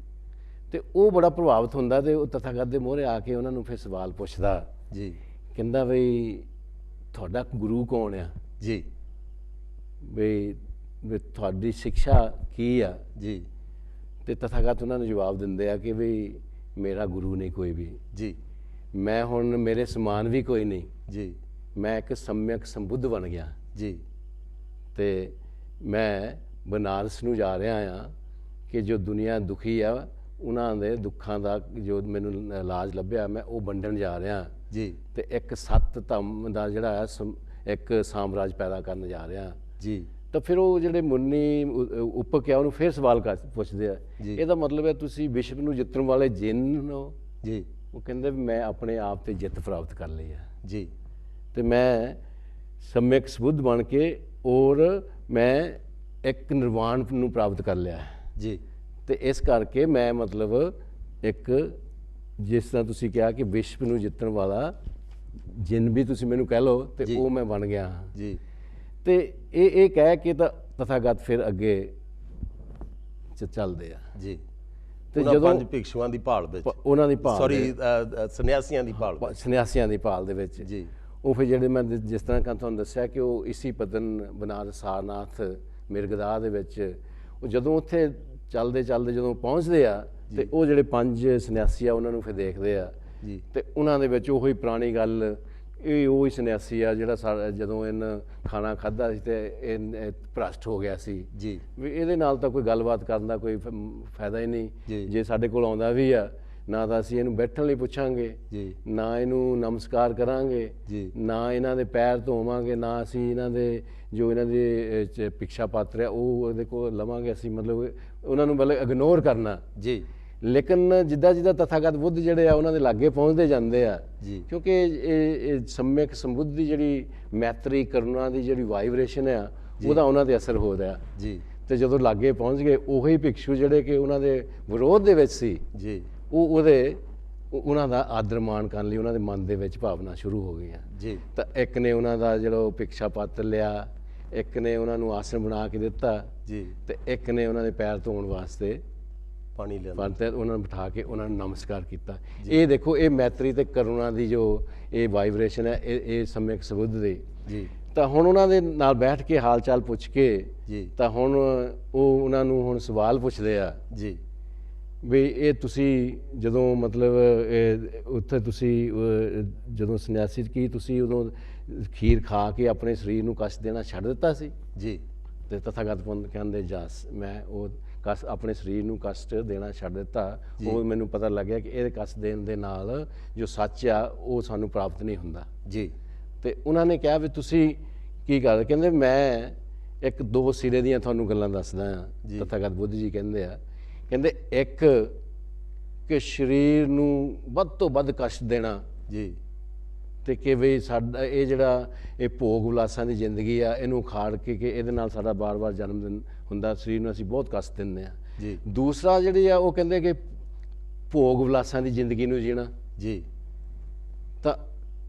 ਤੇ ਉਹ ਬੜਾ ਪ੍ਰਭਾਵਿਤ ਹੁੰਦਾ ਤੇ ਉਹ ਤਥਾਗਤ ਦੇ ਮੂਹਰੇ ਆ ਕੇ ਉਹਨਾਂ ਨੂੰ ਫਿਰ ਸਵਾਲ ਪੁੱਛਦਾ ਜੀ, ਕਹਿੰਦਾ ਬਈ ਤੁਹਾਡਾ ਗੁਰੂ ਕੌਣ ਆ ਜੀ, ਬਈ ਤੁਹਾਡੀ ਸਿੱਖਿਆ ਕੀ ਆ ਜੀ। ਤੇ ਤਥਾਗਤ ਉਹਨਾਂ ਨੂੰ ਜਵਾਬ ਦਿੰਦੇ ਆ ਕਿ ਬਈ ਮੇਰਾ ਗੁਰੂ ਨਹੀਂ ਕੋਈ ਵੀ ਜੀ, ਮੈਂ ਹੁਣ ਮੇਰੇ ਸਮਾਨ ਵੀ ਕੋਈ ਨਹੀਂ ਜੀ, ਮੈਂ ਇੱਕ ਸਮਿਅਕ ਸੰਬੁੱਧ ਬਣ ਗਿਆ ਜੀ। ਤੇ ਮੈਂ ਬਨਾਰਸ ਨੂੰ ਜਾ ਰਿਹਾ ਆ ਕਿ ਜੋ ਦੁਨੀਆ ਦੁਖੀ ਆ ਉਹਨਾਂ ਦੇ ਦੁੱਖਾਂ ਦਾ ਜੋ ਮੈਨੂੰ ਇਲਾਜ ਲੱਭਿਆ ਮੈਂ ਉਹ ਵੰਡਣ ਜਾ ਰਿਹਾ ਜੀ, ਤੇ ਇੱਕ 7 ਧੰਮ ਦਾ ਜਿਹੜਾ ਆ ਇੱਕ ਸਾਮਰਾਜ ਪੈਦਾ ਕਰਨ ਜਾ ਰਿਹਾ ਜੀ। ਤਾਂ ਫਿਰ ਉਹ ਜਿਹੜੇ ਮੁਨੀ ਉਪਕ ਆ ਉਹਨੂੰ ਫਿਰ ਸਵਾਲ ਪੁੱਛਦੇ ਆ, ਇਹਦਾ ਮਤਲਬ ਹੈ ਤੁਸੀਂ ਵਿਸ਼ਵ ਨੂੰ ਜਿੱਤਣ ਵਾਲੇ ਜਿੰਨ ਹੋ ਜੀ। ਉਹ ਕਹਿੰਦੇ ਵੀ ਮੈਂ ਆਪਣੇ ਆਪ ਤੇ ਜਿੱਤ ਪ੍ਰਾਪਤ ਕਰ ਲਈ ਆ ਜੀ, ਤੇ ਮੈਂ ਸਮਿਅਕ ਸੰਬੁੱਧ ਬਣ ਕੇ ਔਰ ਮੈਂ ਇੱਕ ਨਿਰਵਾਣ ਨੂੰ ਪ੍ਰਾਪਤ ਕਰ ਲਿਆ ਜੀ। ਤੇ ਇਸ ਕਰਕੇ ਮੈਂ ਮਤਲਬ ਇੱਕ, ਜਿਸ ਤਰ੍ਹਾਂ ਤੁਸੀਂ ਕਿਹਾ ਕਿ ਵਿਸ਼ਵ ਨੂੰ ਜਿੱਤਣ ਵਾਲਾ ਜਿੰਨ ਵੀ ਤੁਸੀਂ ਮੈਨੂੰ ਕਹਿ ਲਓ, ਤੇ ਉਹ ਮੈਂ ਬਣ ਗਿਆ ਜੀ। ਤੇ ਇਹ ਕਹਿ ਕੇ ਤਾਂ ਤਥਾਗਤ ਫਿਰ ਅੱਗੇ ਚੱਲਦੇ ਆ ਜੀ। ਤੇ ਜਦੋਂ 5 ਭਿਕਸ਼ੂਆਂ ਦੀ ਭਾਲ ਵਿੱਚ, ਉਹਨਾਂ ਦੀ ਭਾਲ, ਸੌਰੀ ਸੰਨਿਆਸੀਆਂ ਦੀ ਭਾਲ ਦੇ ਵਿੱਚ ਜੀ, ਉਹ ਫਿਰ ਜਿਹੜੇ ਮੈਂ ਜਿਸ ਤਰ੍ਹਾਂ ਤੁਹਾਨੂੰ ਦੱਸਿਆ ਕਿ ਉਹ ਇਸੀ ਪਤਨ ਬਨਾਰਸ ਸਾਰਨਾਥ ਮਿਰਗਦਾ ਦੇ ਵਿੱਚ ਉਹ ਜਦੋਂ ਉੱਥੇ ਚੱਲਦੇ ਚੱਲਦੇ ਜਦੋਂ ਪਹੁੰਚਦੇ ਆ ਤੇ ਉਹ ਜਿਹੜੇ 5 ਸੰਨਿਆਸੀ ਆ ਉਹਨਾਂ ਨੂੰ ਫਿਰ ਦੇਖਦੇ ਆ ਜੀ ਤੇ ਉਹਨਾਂ ਦੇ ਵਿੱਚ ਉਹੀ ਪੁਰਾਣੀ ਗੱਲ, ਇਹ ਉਹੀ ਸੰਨਿਆਸੀ ਆ ਜਿਹੜਾ ਜਦੋਂ ਇਹਨ ਖਾਣਾ ਖਾਧਾ ਸੀ ਤੇ ਇਹ ਭ੍ਰਸ਼ਟ ਹੋ ਗਿਆ ਸੀ ਜੀ ਵੀ ਇਹਦੇ ਨਾਲ ਤਾਂ ਕੋਈ ਗੱਲਬਾਤ ਕਰਨ ਦਾ ਕੋਈ ਫਾਇਦਾ ਹੀ ਜੀ। ਨਹੀਂ। ਜੇ ਸਾਡੇ ਕੋਲ ਆਉਂਦਾ ਵੀ ਆ ਨਾ ਤਾਂ ਅਸੀਂ ਇਹਨੂੰ ਬੈਠਣ ਲਈ ਪੁੱਛਾਂਗੇ, ਜੀ ਨਾ ਇਹਨੂੰ ਨਮਸਕਾਰ ਕਰਾਂਗੇ, ਜੀ ਨਾ ਇਹਨਾਂ ਦੇ ਪੈਰ ਧੋਵਾਂਗੇ, ਨਾ ਅਸੀਂ ਇਹਨਾਂ ਦੇ ਜੋ ਇਹਨਾਂ ਦੇ ਭਿਕਸ਼ਾ ਪਾਤਰ ਆ ਉਹ ਉਹਦੇ ਕੋਲ ਲਵਾਂਗੇ। ਅਸੀਂ ਮਤਲਬ ਉਹਨਾਂ ਨੂੰ ਮਤਲਬ ਇਗਨੋਰ ਕਰਨਾ। ਜੀ ਲੇਕਿਨ ਜਿੱਦਾਂ ਜਿੱਦਾਂ ਤਥਾਗਤ ਬੁੱਧ ਜਿਹੜੇ ਆ ਉਹਨਾਂ ਦੇ ਲਾਗੇ ਪਹੁੰਚਦੇ ਜਾਂਦੇ ਆ ਜੀ ਕਿਉਂਕਿ ਇਹ ਸਮਿਕ ਸੰਬੁੱਧ ਦੀ ਜਿਹੜੀ ਮੈਤਰੀ ਕਰੁਣਾ ਦੀ ਜਿਹੜੀ ਵਾਈਬ੍ਰੇਸ਼ਨ ਆ ਉਹਦਾ ਉਹਨਾਂ ਤੇ ਅਸਰ ਹੋ ਰਿਹਾ। ਜੀ ਤੇ ਜਦੋਂ ਲਾਗੇ ਪਹੁੰਚ ਗਏ ਉਹੀ ਭਿਕਸ਼ੂ ਜਿਹੜੇ ਕਿ ਉਹਨਾਂ ਦੇ ਵਿਰੋਧ ਦੇ ਵਿੱਚ ਸੀ ਜੀ ਉਹਨਾਂ ਦਾ ਆਦਰ ਮਾਣ ਕਰਨ ਲਈ ਉਹਨਾਂ ਦੇ ਮਨ ਦੇ ਵਿੱਚ ਭਾਵਨਾ ਸ਼ੁਰੂ ਹੋ ਗਈਆਂ। ਜੀ ਤਾਂ ਇੱਕ ਨੇ ਉਹਨਾਂ ਦਾ ਜਿਹੜਾ ਭਿਕਸ਼ਾ ਪਾਤਰ ਲਿਆ, ਇੱਕ ਨੇ ਉਹਨਾਂ ਨੂੰ ਆਸਣ ਬਣਾ ਕੇ ਦਿੱਤਾ ਜੀ ਤੇ ਇੱਕ ਨੇ ਉਹਨਾਂ ਦੇ ਪੈਰ ਧੋਣ ਵਾਸਤੇ ਪਾਣੀ ਲਿਆਂਦਾ। ਪੰਤ ਉਹਨਾਂ ਨੂੰ ਬਿਠਾ ਕੇ ਉਹਨਾਂ ਨੂੰ ਨਮਸਕਾਰ ਕੀਤਾ। ਇਹ ਦੇਖੋ ਇਹ ਮੈਤਰੀ ਤੇ ਕਰੁਣਾ ਦੀ ਜੋ ਇਹ ਵਾਈਬ੍ਰੇਸ਼ਨ ਹੈ ਇਹ ਸਮਿਕ ਸੰਬੁੱਧ ਦੀ। ਜੀ ਤਾਂ ਹੁਣ ਉਹਨਾਂ ਦੇ ਨਾਲ ਬੈਠ ਕੇ ਹਾਲ ਚਾਲ ਪੁੱਛ ਕੇ ਜੀ ਤਾਂ ਹੁਣ ਉਹ ਉਹਨਾਂ ਨੂੰ ਹੁਣ ਸਵਾਲ ਪੁੱਛਦੇ ਆ ਜੀ ਵੀ ਇਹ ਤੁਸੀਂ ਜਦੋਂ ਮਤਲਬ ਉੱਥੇ ਤੁਸੀਂ ਜਦੋਂ ਸੰਨਿਆਸੀ ਕੀ ਤੁਸੀਂ ਉਦੋਂ ਖੀਰ ਖਾ ਕੇ ਆਪਣੇ ਸਰੀਰ ਨੂੰ ਕਸ਼ਟ ਦੇਣਾ ਛੱਡ ਦਿੱਤਾ ਸੀ? ਜੀ ਤੇ ਤਥਾਗਤ ਪੰਥ ਕਹਿੰਦੇ ਜਸ ਮੈਂ ਉਹ ਕਸ਼ਟ ਆਪਣੇ ਸਰੀਰ ਨੂੰ ਕਸ਼ਟ ਦੇਣਾ ਛੱਡ ਦਿੱਤਾ। ਉਹ ਮੈਨੂੰ ਪਤਾ ਲੱਗਿਆ ਕਿ ਇਹਦੇ ਕਸ਼ਟ ਦੇਣ ਦੇ ਨਾਲ ਜੋ ਸੱਚ ਆ ਉਹ ਸਾਨੂੰ ਪ੍ਰਾਪਤ ਨਹੀਂ ਹੁੰਦਾ। ਜੀ ਤੇ ਉਹਨਾਂ ਨੇ ਕਿਹਾ ਵੀ ਤੁਸੀਂ ਕੀ ਕਰ? ਕਹਿੰਦੇ ਮੈਂ ਇੱਕ ਦੋ ਸਿਰੇ ਦੀਆਂ ਤੁਹਾਨੂੰ ਗੱਲਾਂ ਦੱਸਦਾ ਆ। ਤਥਾਗਤ ਬੁੱਧ ਜੀ ਕਹਿੰਦੇ ਆ, ਕਹਿੰਦੇ ਇੱਕ ਕਿ ਸਰੀਰ ਨੂੰ ਵੱਧ ਤੋਂ ਵੱਧ ਕਸ਼ਟ ਦੇਣਾ ਜੀ ਤੇ ਕਿ ਵੀ ਸਾਡਾ ਇਹ ਜਿਹੜਾ ਇਹ ਭੋਗ ਵਿਲਾਸਾਂ ਦੀ ਜ਼ਿੰਦਗੀ ਆ ਇਹਨੂੰ ਖਾੜ ਕੇ ਕਿ ਇਹਦੇ ਨਾਲ ਸਾਡਾ ਬਾਰ-ਬਾਰ ਜਨਮ ਦਿਨ ਹੁੰਦਾ, ਸਰੀਰ ਨੂੰ ਅਸੀਂ ਬਹੁਤ ਕਸ਼ਟ ਦਿੰਦੇ ਆ। ਜੀ ਦੂਸਰਾ ਜਿਹੜੀ ਆ ਉਹ ਕਹਿੰਦੇ ਕਿ ਭੋਗ ਵਿਲਾਸਾਂ ਦੀ ਜ਼ਿੰਦਗੀ ਨੂੰ ਜੀਣਾ। ਜੀ ਤਾਂ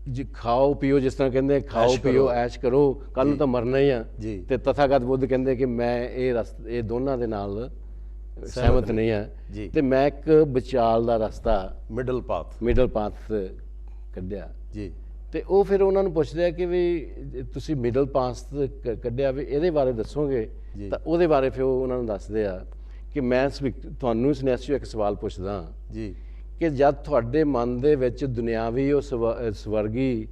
ਜੀ ਖਾਓ ਪੀਓ, ਜਿਸ ਤਰ੍ਹਾਂ ਕਹਿੰਦੇ ਖਾਓ ਪੀਓ ਐਸ਼ ਕਰੋ, ਕੱਲ ਨੂੰ ਤਾਂ ਮਰਨਾ ਹੀ ਆ। ਜੀ ਤੇ ਤਥਾਗਤ ਬੁੱਧ ਕਹਿੰਦੇ ਕਿ ਮੈਂ ਇਹ ਦੋਨਾਂ ਦੇ ਨਾਲ ਸਹਿਮਤ ਨਹੀਂ ਆ ਜੀ। ਤੇ ਮੈਂ ਇੱਕ ਵਿਚਾਲ ਦਾ ਰਸਤਾ ਮਿਡਲ ਪਾਥ ਕੱਢਿਆ। ਜੀ ਤੇ ਉਹ ਫਿਰ ਉਹਨਾਂ ਨੂੰ ਪੁੱਛਦੇ ਆ ਕਿ ਵੀ ਤੁਸੀਂ ਮਿਡਲ ਪਾਥ ਕੱਢਿਆ ਵੀ ਇਹਦੇ ਬਾਰੇ ਦੱਸੋਗੇ? ਤਾਂ ਉਹਦੇ ਬਾਰੇ ਫਿਰ ਉਹ ਉਹਨਾਂ ਨੂੰ ਦੱਸਦੇ ਆ ਕਿ ਮੈਂ ਤੁਹਾਨੂੰ ਸੰਨਿਆਸੀਓ ਇੱਕ ਸਵਾਲ ਪੁੱਛਦਾ ਜੀ ਕਿ ਜਦ ਤੁਹਾਡੇ ਮਨ ਦੇ ਵਿੱਚ ਦੁਨਿਆਵੀ ਉਹ ਸਵਰਗੀ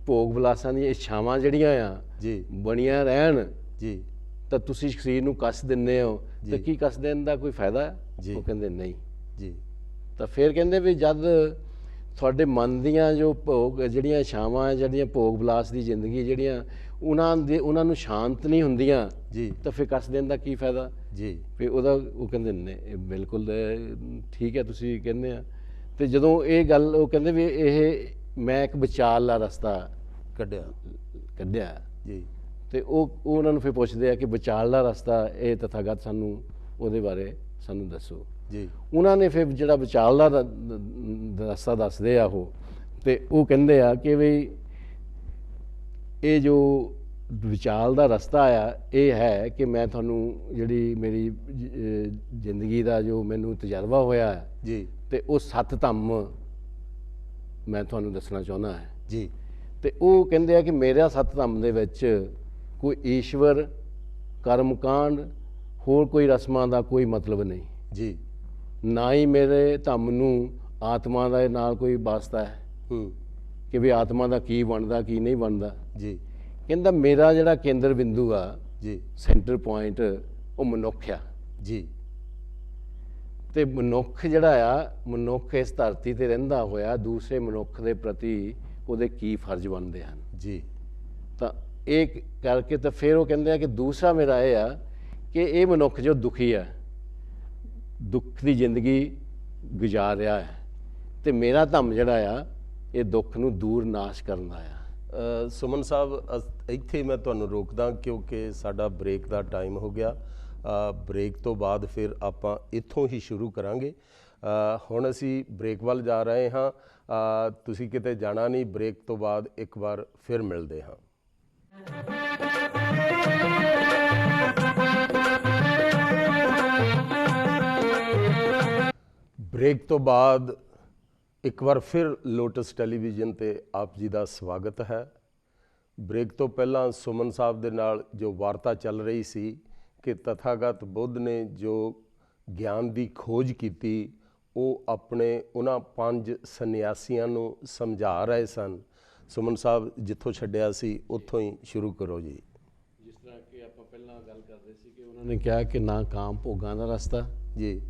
ਭੋਗ ਵਿਲਾਸਾਂ ਦੀਆਂ ਇੱਛਾਵਾਂ ਜਿਹੜੀਆਂ ਆ ਜੀ ਬਣੀਆਂ ਰਹਿਣ ਜੀ ਤਾਂ ਤੁਸੀਂ ਸਰੀਰ ਨੂੰ ਕਸ਼ਟ ਦਿੰਦੇ ਹੋ ਤਾਂ ਕੀ ਕਸ਼ਟ ਦੇਣ ਦਾ ਕੋਈ ਫਾਇਦਾ ਹੈ? ਜੀ। ਉਹ ਕਹਿੰਦੇ ਨਹੀਂ। ਜੀ ਤਾਂ ਫਿਰ ਕਹਿੰਦੇ ਵੀ ਜਦ ਤੁਹਾਡੇ ਮਨ ਦੀਆਂ ਜੋ ਭੋਗ ਜਿਹੜੀਆਂ ਇੱਛਾਵਾਂ ਜਿਹੜੀਆਂ ਭੋਗ ਵਿਲਾਸ ਦੀ ਜ਼ਿੰਦਗੀ ਜਿਹੜੀਆਂ ਉਹਨਾਂ ਨੂੰ ਸ਼ਾਂਤ ਨਹੀਂ ਹੁੰਦੀਆਂ ਜੀ ਤਾਂ ਫਿਰ ਕਸ਼ਟ ਦੇਣ ਦਾ ਕੀ ਫਾਇਦਾ? ਜੀ ਫਿਰ ਉਹ ਕਹਿੰਦੇ ਨੇ ਇਹ ਬਿਲਕੁਲ ਠੀਕ ਹੈ ਤੁਸੀਂ ਕਹਿੰਦੇ ਆ। ਤੇ ਜਦੋਂ ਇਹ ਗੱਲ ਉਹ ਕਹਿੰਦੇ ਵੀ ਇਹ ਮੈਂ ਇੱਕ ਵਿਚਾਲ ਦਾ ਰਸਤਾ ਕੱਢਿਆ ਜੀ ਤੇ ਉਹ ਉਹਨਾਂ ਨੂੰ ਫਿਰ ਪੁੱਛਦੇ ਆ ਕਿ ਵਿਚਾਲ ਦਾ ਰਸਤਾ ਇਹ ਤਥਾਗਤ ਸਾਨੂੰ ਉਹਦੇ ਬਾਰੇ ਸਾਨੂੰ ਦੱਸੋ। ਜੀ ਉਹਨਾਂ ਨੇ ਫਿਰ ਜਿਹੜਾ ਵਿਚਾਲ ਦਾ ਰਸਤਾ ਦੱਸਦੇ ਆ ਉਹ ਤੇ ਉਹ ਕਹਿੰਦੇ ਆ ਕਿ ਵੀ ਇਹ ਜੋ ਵਿਚਾਲ ਦਾ ਰਸਤਾ ਆ ਇਹ ਹੈ ਕਿ ਮੈਂ ਤੁਹਾਨੂੰ ਜਿਹੜੀ ਮੇਰੀ ਜ਼ਿੰਦਗੀ ਦਾ ਜੋ ਮੈਨੂੰ ਤਜਰਬਾ ਹੋਇਆ ਹੈ ਜੀ ਤੇ ਉਹ 7 ਧੰਮ ਮੈਂ ਤੁਹਾਨੂੰ ਦੱਸਣਾ ਚਾਹੁੰਦਾ ਹਾਂ। ਜੀ ਤੇ ਉਹ ਕਹਿੰਦੇ ਆ ਕਿ ਮੇਰਾ 7 ਧੰਮ ਦੇ ਵਿੱਚ ਕੋਈ ਈਸ਼ਵਰ ਕਰਮਕਾਂਡ ਹੋਰ ਕੋਈ ਰਸਮਾਂ ਦਾ ਕੋਈ ਮਤਲਬ ਨਹੀਂ ਜੀ ਨਾ ਹੀ ਮੇਰੇ ਧੰਮ ਨੂੰ ਆਤਮਾ ਦੇ ਨਾਲ ਕੋਈ ਵਾਸਤਾ ਹੈ ਕਿ ਵੀ ਆਤਮਾ ਦਾ ਕੀ ਬਣਦਾ ਕੀ ਨਹੀਂ ਬਣਦਾ। ਜੀ ਕਹਿੰਦਾ ਮੇਰਾ ਜਿਹੜਾ ਕੇਂਦਰ ਬਿੰਦੂ ਆ ਜੀ ਸੈਂਟਰ ਪੁਆਇੰਟ ਉਹ ਮਨੁੱਖ ਆ। ਜੀ ਤੇ ਮਨੁੱਖ ਮਨੁੱਖ ਇਸ ਧਰਤੀ ਤੇ ਰਹਿੰਦਾ ਹੋਇਆ ਦੂਸਰੇ ਮਨੁੱਖ ਦੇ ਪ੍ਰਤੀ ਉਹਦੇ ਕੀ ਫਰਜ਼ ਬਣਦੇ ਹਨ। ਜੀ ਤਾਂ ਇਹ ਕਰਕੇ ਤਾਂ ਫਿਰ ਉਹ ਕਹਿੰਦੇ ਆ ਕਿ ਦੂਸਰਾ ਮੇਰਾ ਇਹ ਆ ਕਿ ਇਹ ਮਨੁੱਖ ਜੋ ਦੁਖੀ ਆ, ਦੁੱਖ ਦੀ ਜ਼ਿੰਦਗੀ ਗੁਜ਼ਾਰ ਰਿਹਾ ਹੈ ਤੇ ਮੇਰਾ ਧੰਮ ਜਿਹੜਾ ਆ ਇਹ ਦੁੱਖ ਨੂੰ ਦੂਰ ਨਾਸ਼ ਕਰਨ ਦਾ ਆ। ਸੁਮਨ ਸਾਹਿਬ ਇੱਥੇ ਮੈਂ ਤੁਹਾਨੂੰ ਰੋਕਦਾ ਕਿਉਂਕਿ ਸਾਡਾ ਬ੍ਰੇਕ ਦਾ ਟਾਈਮ ਹੋ ਗਿਆ। ਬ੍ਰੇਕ ਤੋਂ ਬਾਅਦ ਫਿਰ ਆਪਾਂ ਇੱਥੋਂ ਹੀ ਸ਼ੁਰੂ ਕਰਾਂਗੇ। ਹੁਣ ਅਸੀਂ ਬ੍ਰੇਕ ਵੱਲ ਜਾ ਰਹੇ ਹਾਂ। ਤੁਸੀਂ ਕਿਤੇ ਜਾਣਾ ਨਹੀਂ। ਬ੍ਰੇਕ ਤੋਂ ਬਾਅਦ ਇੱਕ ਵਾਰ ਫਿਰ ਮਿਲਦੇ ਹਾਂ। ਬ੍ਰੇਕ ਤੋਂ ਬਾਅਦ ਇੱਕ ਵਾਰ ਫਿਰ ਲੋਟਸ ਟੈਲੀਵਿਜ਼ਨ ਤੇ ਆਪ ਜੀ ਦਾ ਸਵਾਗਤ ਹੈ। ਬ੍ਰੇਕ ਤੋਂ ਪਹਿਲਾਂ ਸੁਮਨ ਸਾਹਿਬ ਦੇ ਨਾਲ ਜੋ ਵਾਰਤਾ ਚੱਲ ਰਹੀ ਸੀ ਕਿ ਤਥਾਗਤ ਬੁੱਧ ਨੇ ਜੋ ਗਿਆਨ ਦੀ ਖੋਜ ਕੀਤੀ ਉਹ ਆਪਣੇ ਉਹਨਾਂ 5 ਸੰਨਿਆਸੀਆਂ ਨੂੰ ਸਮਝਾ ਰਹੇ ਸਨ। ਸੁਮਨ ਸਾਹਿਬ ਜਿੱਥੋਂ ਛੱਡਿਆ ਸੀ ਉੱਥੋਂ ਹੀ ਸ਼ੁਰੂ ਕਰੋ ਜੀ। ਜਿਸ ਤਰ੍ਹਾਂ ਕਿ ਆਪਾਂ ਪਹਿਲਾਂ ਗੱਲ ਕਰਦੇ ਸੀ ਕਿ ਉਹਨਾਂ ਨੇ ਕਿਹਾ ਕਿ ਨਾ ਕਾਮ ਭੋਗਾਂ ਦਾ ਰਸਤਾ ਜੀ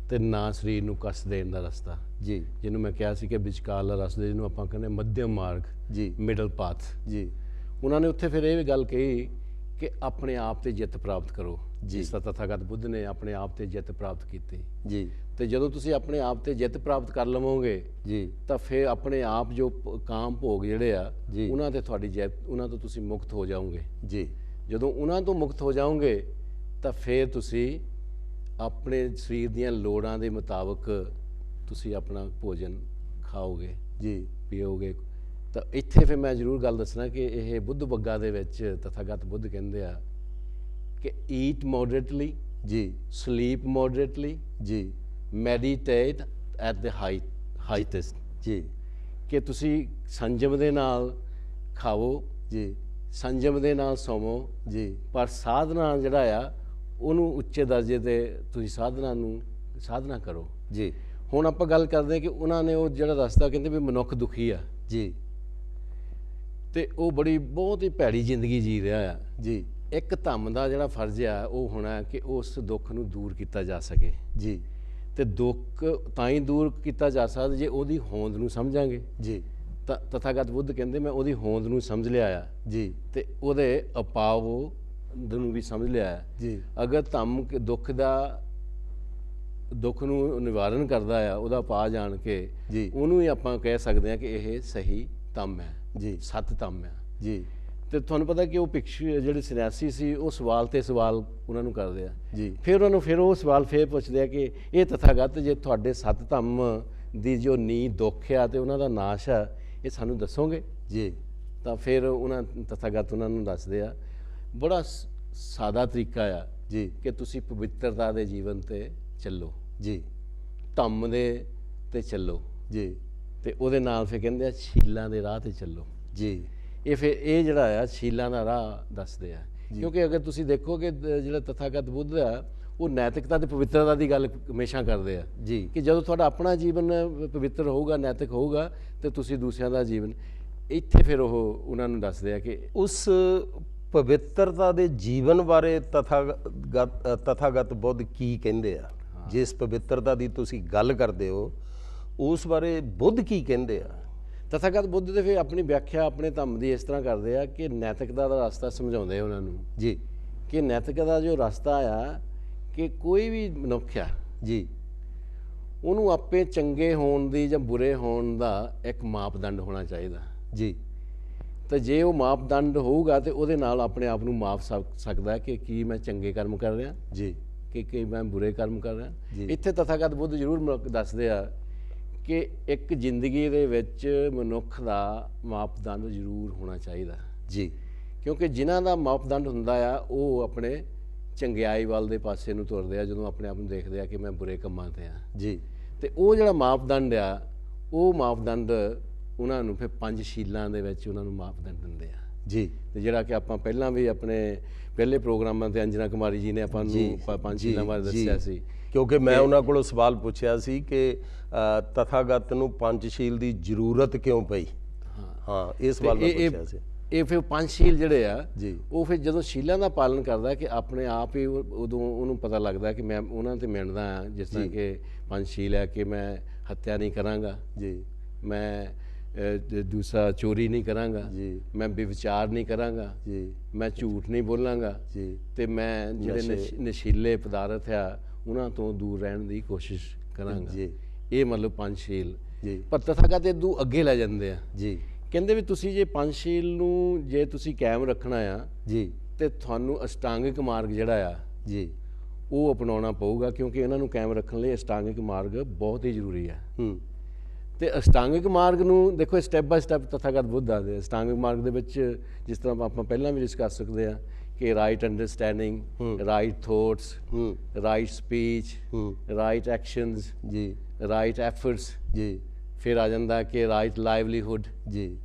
ਤੇ ਨਾ ਸਰੀਰ ਨੂੰ ਕਸ਼ਟ ਦੇਣ ਦਾ ਰਸਤਾ, ਜੀ ਜਿਹਨੂੰ ਮੈਂ ਕਿਹਾ ਸੀ ਕਿ ਵਿਚਕਾਰਲਾ ਰਸਤਾ, ਜਿਹਨੂੰ ਆਪਾਂ ਕਹਿੰਦੇ ਮੱਧਮ ਮਾਰਗ, ਜੀ ਮਿਡਲ ਪਾਥ। ਜੀ ਉਹਨਾਂ ਨੇ ਉੱਥੇ ਫਿਰ ਇਹ ਵੀ ਗੱਲ ਕਹੀ ਕਿ ਆਪਣੇ ਆਪ ਤੇ ਜਿੱਤ ਪ੍ਰਾਪਤ ਕਰੋ, ਜੀ। ਜਿਸ ਤਰ੍ਹਾਂ ਤਥਾਗਤ ਬੁੱਧ ਨੇ ਆਪਣੇ ਆਪ ਤੇ ਜਿੱਤ ਪ੍ਰਾਪਤ ਕੀਤੀ। ਜੀ ਤੇ ਜਦੋਂ ਤੁਸੀਂ ਆਪਣੇ ਆਪ ਤੇ ਜਿੱਤ ਪ੍ਰਾਪਤ ਕਰ ਲਵੋਗੇ ਜੀ ਤਾਂ ਫਿਰ ਆਪਣੇ ਆਪ ਜੋ ਕਾਮ ਭੋਗ ਜਿਹੜੇ ਆ ਜੀ। ਉਹਨਾਂ ਤੇ ਤੁਹਾਡੀ ਜਿੱਤ, ਉਹਨਾਂ ਤੋਂ ਤੁਸੀਂ ਮੁਕਤ ਹੋ ਜਾਓਗੇ। ਜੀ ਜਦੋਂ ਉਹਨਾਂ ਤੋਂ ਮੁਕਤ ਹੋ ਜਾਓਗੇ ਤਾਂ ਫਿਰ ਤੁਸੀਂ ਆਪਣੇ ਸਰੀਰ ਦੀਆਂ ਲੋੜਾਂ ਦੇ ਮੁਤਾਬਕ ਤੁਸੀਂ ਆਪਣਾ ਭੋਜਨ ਖਾਓਗੇ, ਜੀ ਪੀਓਗੇ। ਤਾਂ ਇੱਥੇ ਫਿਰ ਮੈਂ ਜ਼ਰੂਰ ਗੱਲ ਦੱਸਣਾ ਕਿ ਇਹ ਬੁੱਧ ਬੱਗਾ ਦੇ ਵਿੱਚ ਤਥਾਗਤ ਬੁੱਧ ਕਹਿੰਦੇ ਆ ਕਿ ਈਟ ਮੋਡਰੇਟਲੀ, ਜੀ ਸਲੀਪ ਮੋਡਰੇਟਲੀ, ਜੀ ਮੈਡੀਟੇਟ ਐਟ ਦ ਹਾਈਟੈਸਟ, ਜੀ ਕਿ ਤੁਸੀਂ ਸੰਜਮ ਦੇ ਨਾਲ ਖਾਵੋ, ਜੀ ਸੰਜਮ ਦੇ ਨਾਲ ਸੋਵੋ, ਜੀ ਪਰ ਸਾਧਨਾ ਜਿਹੜਾ ਆ ਉਹਨੂੰ ਉੱਚੇ ਦਰਜੇ ਤੇ ਤੁਸੀਂ ਸਾਧਨਾ ਕਰੋ। ਜੀ ਹੁਣ ਆਪਾਂ ਗੱਲ ਕਰਦੇ ਹਾਂ ਕਿ ਉਹਨਾਂ ਨੇ ਉਹ ਜਿਹੜਾ ਰਸਤਾ ਕਹਿੰਦੇ ਵੀ ਮਨੁੱਖ ਦੁਖੀ ਆ ਜੀ ਤੇ ਉਹ ਬਹੁਤ ਹੀ ਭੈੜੀ ਜ਼ਿੰਦਗੀ ਜੀ ਰਿਹਾ ਆ। ਜੀ ਇੱਕ ਧੰਮ ਦਾ ਜਿਹੜਾ ਫਰਜ਼ ਆ ਉਹ ਹੋਣਾ ਕਿ ਉਸ ਦੁੱਖ ਨੂੰ ਦੂਰ ਕੀਤਾ ਜਾ ਸਕੇ। ਜੀ ਤੇ ਦੁੱਖ ਤਾਂ ਹੀ ਦੂਰ ਕੀਤਾ ਜਾ ਸਕਦਾ ਜੇ ਉਹਦੀ ਹੋਂਦ ਨੂੰ ਸਮਝਾਂਗੇ। ਜੀ ਤਾਂ ਤਥਾਗਤ ਬੁੱਧ ਕਹਿੰਦੇ ਮੈਂ ਉਹਦੀ ਹੋਂਦ ਨੂੰ ਸਮਝ ਲਿਆ ਆ ਜੀ ਤੇ ਉਹਦੇ ਉਪਾਅ ਨੂੰ ਵੀ ਸਮਝ ਲਿਆ ਆ। ਜੀ ਅਗਰ ਧੰਮ ਦੁੱਖ ਨੂੰ ਨਿਵਾਰਨ ਕਰਦਾ ਆ ਉਹਦਾ ਉਪਾਅ ਜਾਣ ਕੇ, ਜੀ ਉਹਨੂੰ ਹੀ ਆਪਾਂ ਕਹਿ ਸਕਦੇ ਹਾਂ ਕਿ ਇਹ ਸਹੀ ਧੰਮ ਹੈ, ਜੀ ਸੱਤ ਧੰਮ ਹੈ। ਜੀ ਤੇ ਤੁਹਾਨੂੰ ਪਤਾ ਕਿ ਉਹ ਭਿਕਸ਼ੂ ਜਿਹੜੇ ਸੰਨਿਆਸੀ ਸੀ ਉਹ ਸਵਾਲ ਤੇ ਸਵਾਲ ਉਹਨਾਂ ਨੂੰ ਕਰਦੇ ਆ। ਜੀ ਫਿਰ ਉਹਨਾਂ ਨੂੰ ਫਿਰ ਉਹ ਸਵਾਲ ਫੇਰ ਪੁੱਛਦੇ ਆ ਕਿ ਇਹ ਤਥਾਗਤ ਜੇ ਤੁਹਾਡੇ ਸੱਤ ਧੰਮ ਦੀ ਜੋ ਨੀਂਹ ਦੁੱਖ ਆ ਤੇ ਉਹਨਾਂ ਦਾ ਨਾਸ਼ ਆ, ਇਹ ਸਾਨੂੰ ਦੱਸੋਗੇ? ਜੀ ਤਾਂ ਫਿਰ ਤਥਾਗਤ ਉਹਨਾਂ ਨੂੰ ਦੱਸਦੇ ਆ, ਬੜਾ ਸਾਦਾ ਤਰੀਕਾ ਆ ਜੀ ਕਿ ਤੁਸੀਂ ਪਵਿੱਤਰਤਾ ਦੇ ਜੀਵਨ ਤੇ ਚੱਲੋ, ਜੀ ਧੰਮ ਦੇ ਤੇ ਚੱਲੋ, ਜੀ ਤੇ ਉਹਦੇ ਨਾਲ ਫਿਰ ਕਹਿੰਦੇ ਆ ਸ਼ੀਲਾਂ ਦੇ ਰਾਹ ਤੇ ਚੱਲੋ। ਜੀ ਇਹ ਜਿਹੜਾ ਆ ਸ਼ੀਲਾਂ ਦਾ ਰਾਹ ਦੱਸਦੇ ਆ। ਕਿਉਂਕਿ ਅਗਰ ਤੁਸੀਂ ਦੇਖੋ ਕਿ ਜਿਹੜਾ ਤਥਾਗਤ ਬੁੱਧ ਆ ਉਹ ਨੈਤਿਕਤਾ ਤੇ ਪਵਿੱਤਰਤਾ ਦੀ ਗੱਲ ਹਮੇਸ਼ਾ ਕਰਦੇ ਆ ਜੀ ਕਿ ਜਦੋਂ ਤੁਹਾਡਾ ਆਪਣਾ ਜੀਵਨ ਪਵਿੱਤਰ ਹੋਊਗਾ, ਨੈਤਿਕ ਹੋਊਗਾ, ਤੇ ਤੁਸੀਂ ਦੂਸਰਿਆਂ ਦਾ ਜੀਵਨ। ਇੱਥੇ ਫਿਰ ਉਹ ਉਹਨਾਂ ਨੂੰ ਦੱਸਦੇ ਆ ਕਿ ਉਸ ਪਵਿੱਤਰਤਾ ਦੇ ਜੀਵਨ ਬਾਰੇ ਤਥਾਗਤ ਬੁੱਧ ਕੀ ਕਹਿੰਦੇ ਆ? ਜਿਸ ਪਵਿੱਤਰਤਾ ਦੀ ਤੁਸੀਂ ਗੱਲ ਕਰਦੇ ਹੋ ਉਸ ਬਾਰੇ ਬੁੱਧ ਕੀ ਕਹਿੰਦੇ ਆ? ਤਥਾਗਤ ਬੁੱਧ ਦੇ ਫਿਰ ਆਪਣੀ ਵਿਆਖਿਆ ਆਪਣੇ ਧੰਮ ਦੀ ਇਸ ਤਰ੍ਹਾਂ ਕਰਦੇ ਆ ਕਿ ਨੈਤਿਕਤਾ ਦਾ ਰਸਤਾ ਸਮਝਾਉਂਦੇ ਉਹਨਾਂ ਨੂੰ ਜੀ ਕਿ ਨੈਤਿਕਤਾ ਦਾ ਜੋ ਰਸਤਾ ਆ ਕਿ ਕੋਈ ਵੀ ਮਨੁੱਖ ਆ ਜੀ ਉਹਨੂੰ ਆਪੇ ਚੰਗੇ ਹੋਣ ਦੀ ਜਾਂ ਬੁਰੇ ਹੋਣ ਦਾ ਇੱਕ ਮਾਪਦੰਡ ਹੋਣਾ ਚਾਹੀਦਾ ਜੀ। ਤਾਂ ਜੇ ਉਹ ਮਾਪਦੰਡ ਹੋਊਗਾ ਤੇ ਉਹਦੇ ਨਾਲ ਆਪਣੇ ਆਪ ਨੂੰ ਮਾਪ ਸਕਦਾ ਕਿ ਕੀ ਮੈਂ ਚੰਗੇ ਕਰਮ ਕਰ ਰਿਹਾ ਜੀ ਕਿ ਮੈਂ ਬੁਰੇ ਕਰਮ ਕਰ ਰਿਹਾ। ਜੀ। ਇੱਥੇ ਤਥਾਗਤ ਬੁੱਧ ਜ਼ਰੂਰ ਦੱਸਦੇ ਆ ਕਿ ਇੱਕ ਜ਼ਿੰਦਗੀ ਦੇ ਵਿੱਚ ਮਨੁੱਖ ਦਾ ਮਾਪਦੰਡ ਜ਼ਰੂਰ ਹੋਣਾ ਚਾਹੀਦਾ ਜੀ, ਕਿਉਂਕਿ ਜਿਨ੍ਹਾਂ ਦਾ ਮਾਪਦੰਡ ਹੁੰਦਾ ਆ ਉਹ ਆਪਣੇ ਚੰਗਿਆਈ ਵੱਲ ਦੇ ਪਾਸੇ ਨੂੰ ਤੁਰਦੇ ਆ ਜਦੋਂ ਆਪਣੇ ਆਪ ਨੂੰ ਦੇਖਦੇ ਆ ਕਿ ਮੈਂ ਬੁਰੇ ਕੰਮਾਂ 'ਤੇ ਆ ਜੀ ਤੇ ਉਹ ਜਿਹੜਾ ਮਾਪਦੰਡ ਆ ਉਹ ਮਾਪਦੰਡ ਉਹਨਾਂ ਨੂੰ ਫਿਰ 5 ਸ਼ੀਲਾਂ ਦੇ ਵਿੱਚ ਉਹਨਾਂ ਨੂੰ ਮਾਪਦੰਡ ਦਿੰਦੇ ਆ ਜੀ। ਤੇ ਜਿਹੜਾ ਕਿ ਆਪਾਂ ਪਹਿਲਾਂ ਵੀ ਆਪਣੇ ਪਹਿਲੇ ਪ੍ਰੋਗਰਾਮਾਂ ਤੇ ਅੰਜਨਾ ਕੁਮਾਰੀ ਜੀ ਨੇ ਆਪਾਂ ਨੂੰ 5 ਸ਼ੀਲਾਂ ਬਾਰੇ ਦੱਸਿਆ ਸੀ। ਕਿਉਂਕਿ ਮੈਂ ਉਹਨਾਂ ਕੋਲੋਂ ਸਵਾਲ ਪੁੱਛਿਆ ਸੀ ਕਿ ਤਥਾਗਤ ਨੂੰ ਪੰਚਸ਼ੀਲ ਦੀ ਜ਼ਰੂਰਤ ਕਿਉਂ ਪਈ। ਹਾਂ ਇਹ ਸਵਾਲ ਮੈਂ ਪੁੱਛਿਆ ਸੀ। ਇਹ ਫਿਰ 5 ਸ਼ੀਲ ਜਿਹੜੇ ਆ ਜੀ ਉਹ ਫਿਰ ਜਦੋਂ ਸ਼ੀਲਾਂ ਦਾ ਪਾਲਣ ਕਰਦਾ ਕਿ ਆਪਣੇ ਆਪ ਹੀ ਉਦੋਂ ਉਹਨੂੰ ਪਤਾ ਲੱਗਦਾ ਕਿ ਮੈਂ ਉਹਨਾਂ ਤੇ ਮਿਲਦਾ ਆ। ਜਿਸ ਤਰ੍ਹਾਂ ਕਿ 5 ਸ਼ੀਲ ਹੈ ਕਿ ਮੈਂ ਹੱਤਿਆ ਨਹੀਂ ਕਰਾਂਗਾ ਜੀ, ਮੈਂ ਦੂਸਰਾ ਚੋਰੀ ਨਹੀਂ ਕਰਾਂਗਾ ਜੀ, ਮੈਂ ਬੇਵਿਚਾਰ ਨਹੀਂ ਕਰਾਂਗਾ ਜੀ, ਮੈਂ ਝੂਠ ਨਹੀਂ ਬੋਲਾਂਗਾ ਜੀ, ਤੇ ਮੈਂ ਜਿਹੜੇ ਨਸ਼ੀਲੇ ਪਦਾਰਥ ਆ ਉਹਨਾਂ ਤੋਂ ਦੂਰ ਰਹਿਣ ਦੀ ਕੋਸ਼ਿਸ਼ ਕਰਾਂਗਾ ਜੀ। ਇਹ ਮਤਲਬ 5 ਸ਼ੀਲ ਜੀ। ਪਰ ਤਥਾਗਤ ਇਦੋਂ ਅੱਗੇ ਲੈ ਜਾਂਦੇ ਆ ਜੀ ਕਹਿੰਦੇ ਵੀ ਤੁਸੀਂ ਜੇ 5 ਸ਼ੀਲ ਨੂੰ ਜੇ ਤੁਸੀਂ ਕਾਇਮ ਰੱਖਣਾ ਆ ਜੀ ਤੇ ਤੁਹਾਨੂੰ ਅਸ਼ਟਾਂਗਿਕ ਮਾਰਗ ਜਿਹੜਾ ਆ ਜੀ ਉਹ ਅਪਣਾਉਣਾ ਪਊਗਾ ਕਿਉਂਕਿ ਇਹਨਾਂ ਨੂੰ ਕਾਇਮ ਰੱਖਣ ਲਈ ਅਸ਼ਟਾਂਗਿਕ ਮਾਰਗ ਬਹੁਤ ਹੀ ਜ਼ਰੂਰੀ ਆ। ਤੇ ਅਸ਼ਟਾਂਗਿਕ ਮਾਰਗ ਨੂੰ ਦੇਖੋ ਸਟੈਪ ਬਾਏ ਸਟੈਪ ਤਥਾਗਤ ਬੁੱਧ ਦੱਸਦੇ। ਅਸ਼ਟਾਂਗਿਕ ਮਾਰਗ ਦੇ ਵਿੱਚ ਜਿਸ ਤਰ੍ਹਾਂ ਆਪਾਂ ਪਹਿਲਾਂ ਵੀ ਡਿਸਕਸ ਸਕਦੇ ਆ ਕਿ right understanding, right thoughts, right speech, right actions ਜੀ, ਰਾਈਟ ਐਫਰਟਸ ਜੀ, ਫਿਰ ਆ ਜਾਂਦਾ ਕਿ ਰਾਈਟ ਲਾਈਵਲੀਹੁੱਡ ਜੀ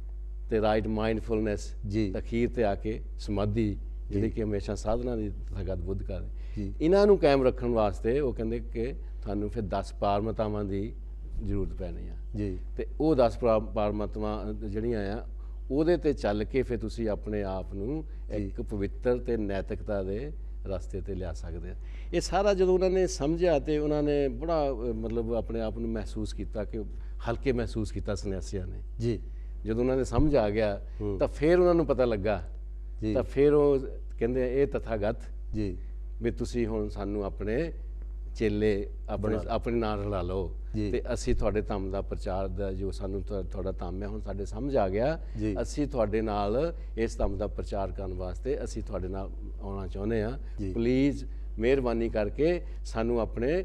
ਤੇ ਰਾਈਟ ਮਾਈਂਡਫੁਲਨੈਸ ਜੀ, ਅਖੀਰ ਤੇ ਆ ਕੇ ਸਮਾਧੀ ਜਿਹੜੀ ਕਿ ਹਮੇਸ਼ਾ ਸਾਧਨਾ ਦੀ ਤਥਾਗਤ ਬੁੱਧ ਕਰਦੇ। ਜੀ। ਇਹਨਾਂ ਨੂੰ ਕਾਇਮ ਰੱਖਣ ਵਾਸਤੇ ਉਹ ਕਹਿੰਦੇ ਕਿ ਤੁਹਾਨੂੰ ਫਿਰ 10 ਪਾਰਮਤਾਵਾਂ ਦੀ ਜ਼ਰੂਰਤ ਪੈਣੀ ਆ ਜੀ ਤੇ ਉਹ 10 ਪਾਰਮਤਾਵਾਂ ਜਿਹੜੀਆਂ ਆ ਉਹਦੇ ਤੇ ਚੱਲ ਕੇ ਫਿਰ ਤੁਸੀਂ ਆਪਣੇ ਆਪ ਨੂੰ ਇੱਕ ਪਵਿੱਤਰ ਤੇ ਨੈਤਿਕਤਾ ਦੇ ਰਸਤੇ ਤੇ ਲਿਆ ਸਕਦੇ ਆ। ਇਹ ਸਾਰਾ ਜਦੋਂ ਉਹਨਾਂ ਨੇ ਸਮਝਿਆ ਤੇ ਉਹਨਾਂ ਨੇ ਬੜਾ ਮਤਲਬ ਆਪਣੇ ਆਪ ਨੂੰ ਮਹਿਸੂਸ ਕੀਤਾ ਕਿ ਹਲਕੇ ਮਹਿਸੂਸ ਕੀਤਾ ਸੰਨਿਆਸੀਆਂ ਨੇ। ਜੀ ਜਦੋਂ ਉਹਨਾਂ ਦੇ ਸਮਝ ਆ ਗਿਆ ਤਾਂ ਫਿਰ ਉਹਨਾਂ ਨੂੰ ਪਤਾ ਲੱਗਾ ਜੀ। ਤਾਂ ਫਿਰ ਉਹ ਕਹਿੰਦੇ ਇਹ ਤਥਾਗਤ ਜੀ ਵੀ ਤੁਸੀਂ ਹੁਣ ਸਾਨੂੰ ਆਪਣੇ ਚੇਲੇ ਆਪਣੇ ਨਾਲ ਰਲਾ ਲਓ ਜੀ। ਤੇ ਅਸੀਂ ਤੁਹਾਡੇ ਧੰਮ ਦਾ ਪ੍ਰਚਾਰ ਦਾ ਜੋ ਸਾਨੂੰ ਤੁਹਾਡਾ ਧੰਮ ਹੈ ਹੁਣ ਸਾਡੇ ਸਮਝ ਆ ਗਿਆ, ਜੀ। ਅਸੀਂ ਤੁਹਾਡੇ ਨਾਲ ਇਸ ਧੰਮ ਦਾ ਪ੍ਰਚਾਰ ਕਰਨ ਵਾਸਤੇ ਅਸੀਂ ਤੁਹਾਡੇ ਨਾਲ ਆਉਣਾ ਚਾਹੁੰਦੇ ਹਾਂ। ਜੀ। ਪਲੀਜ਼ ਮਿਹਰਬਾਨੀ ਕਰਕੇ ਸਾਨੂੰ ਆਪਣੇ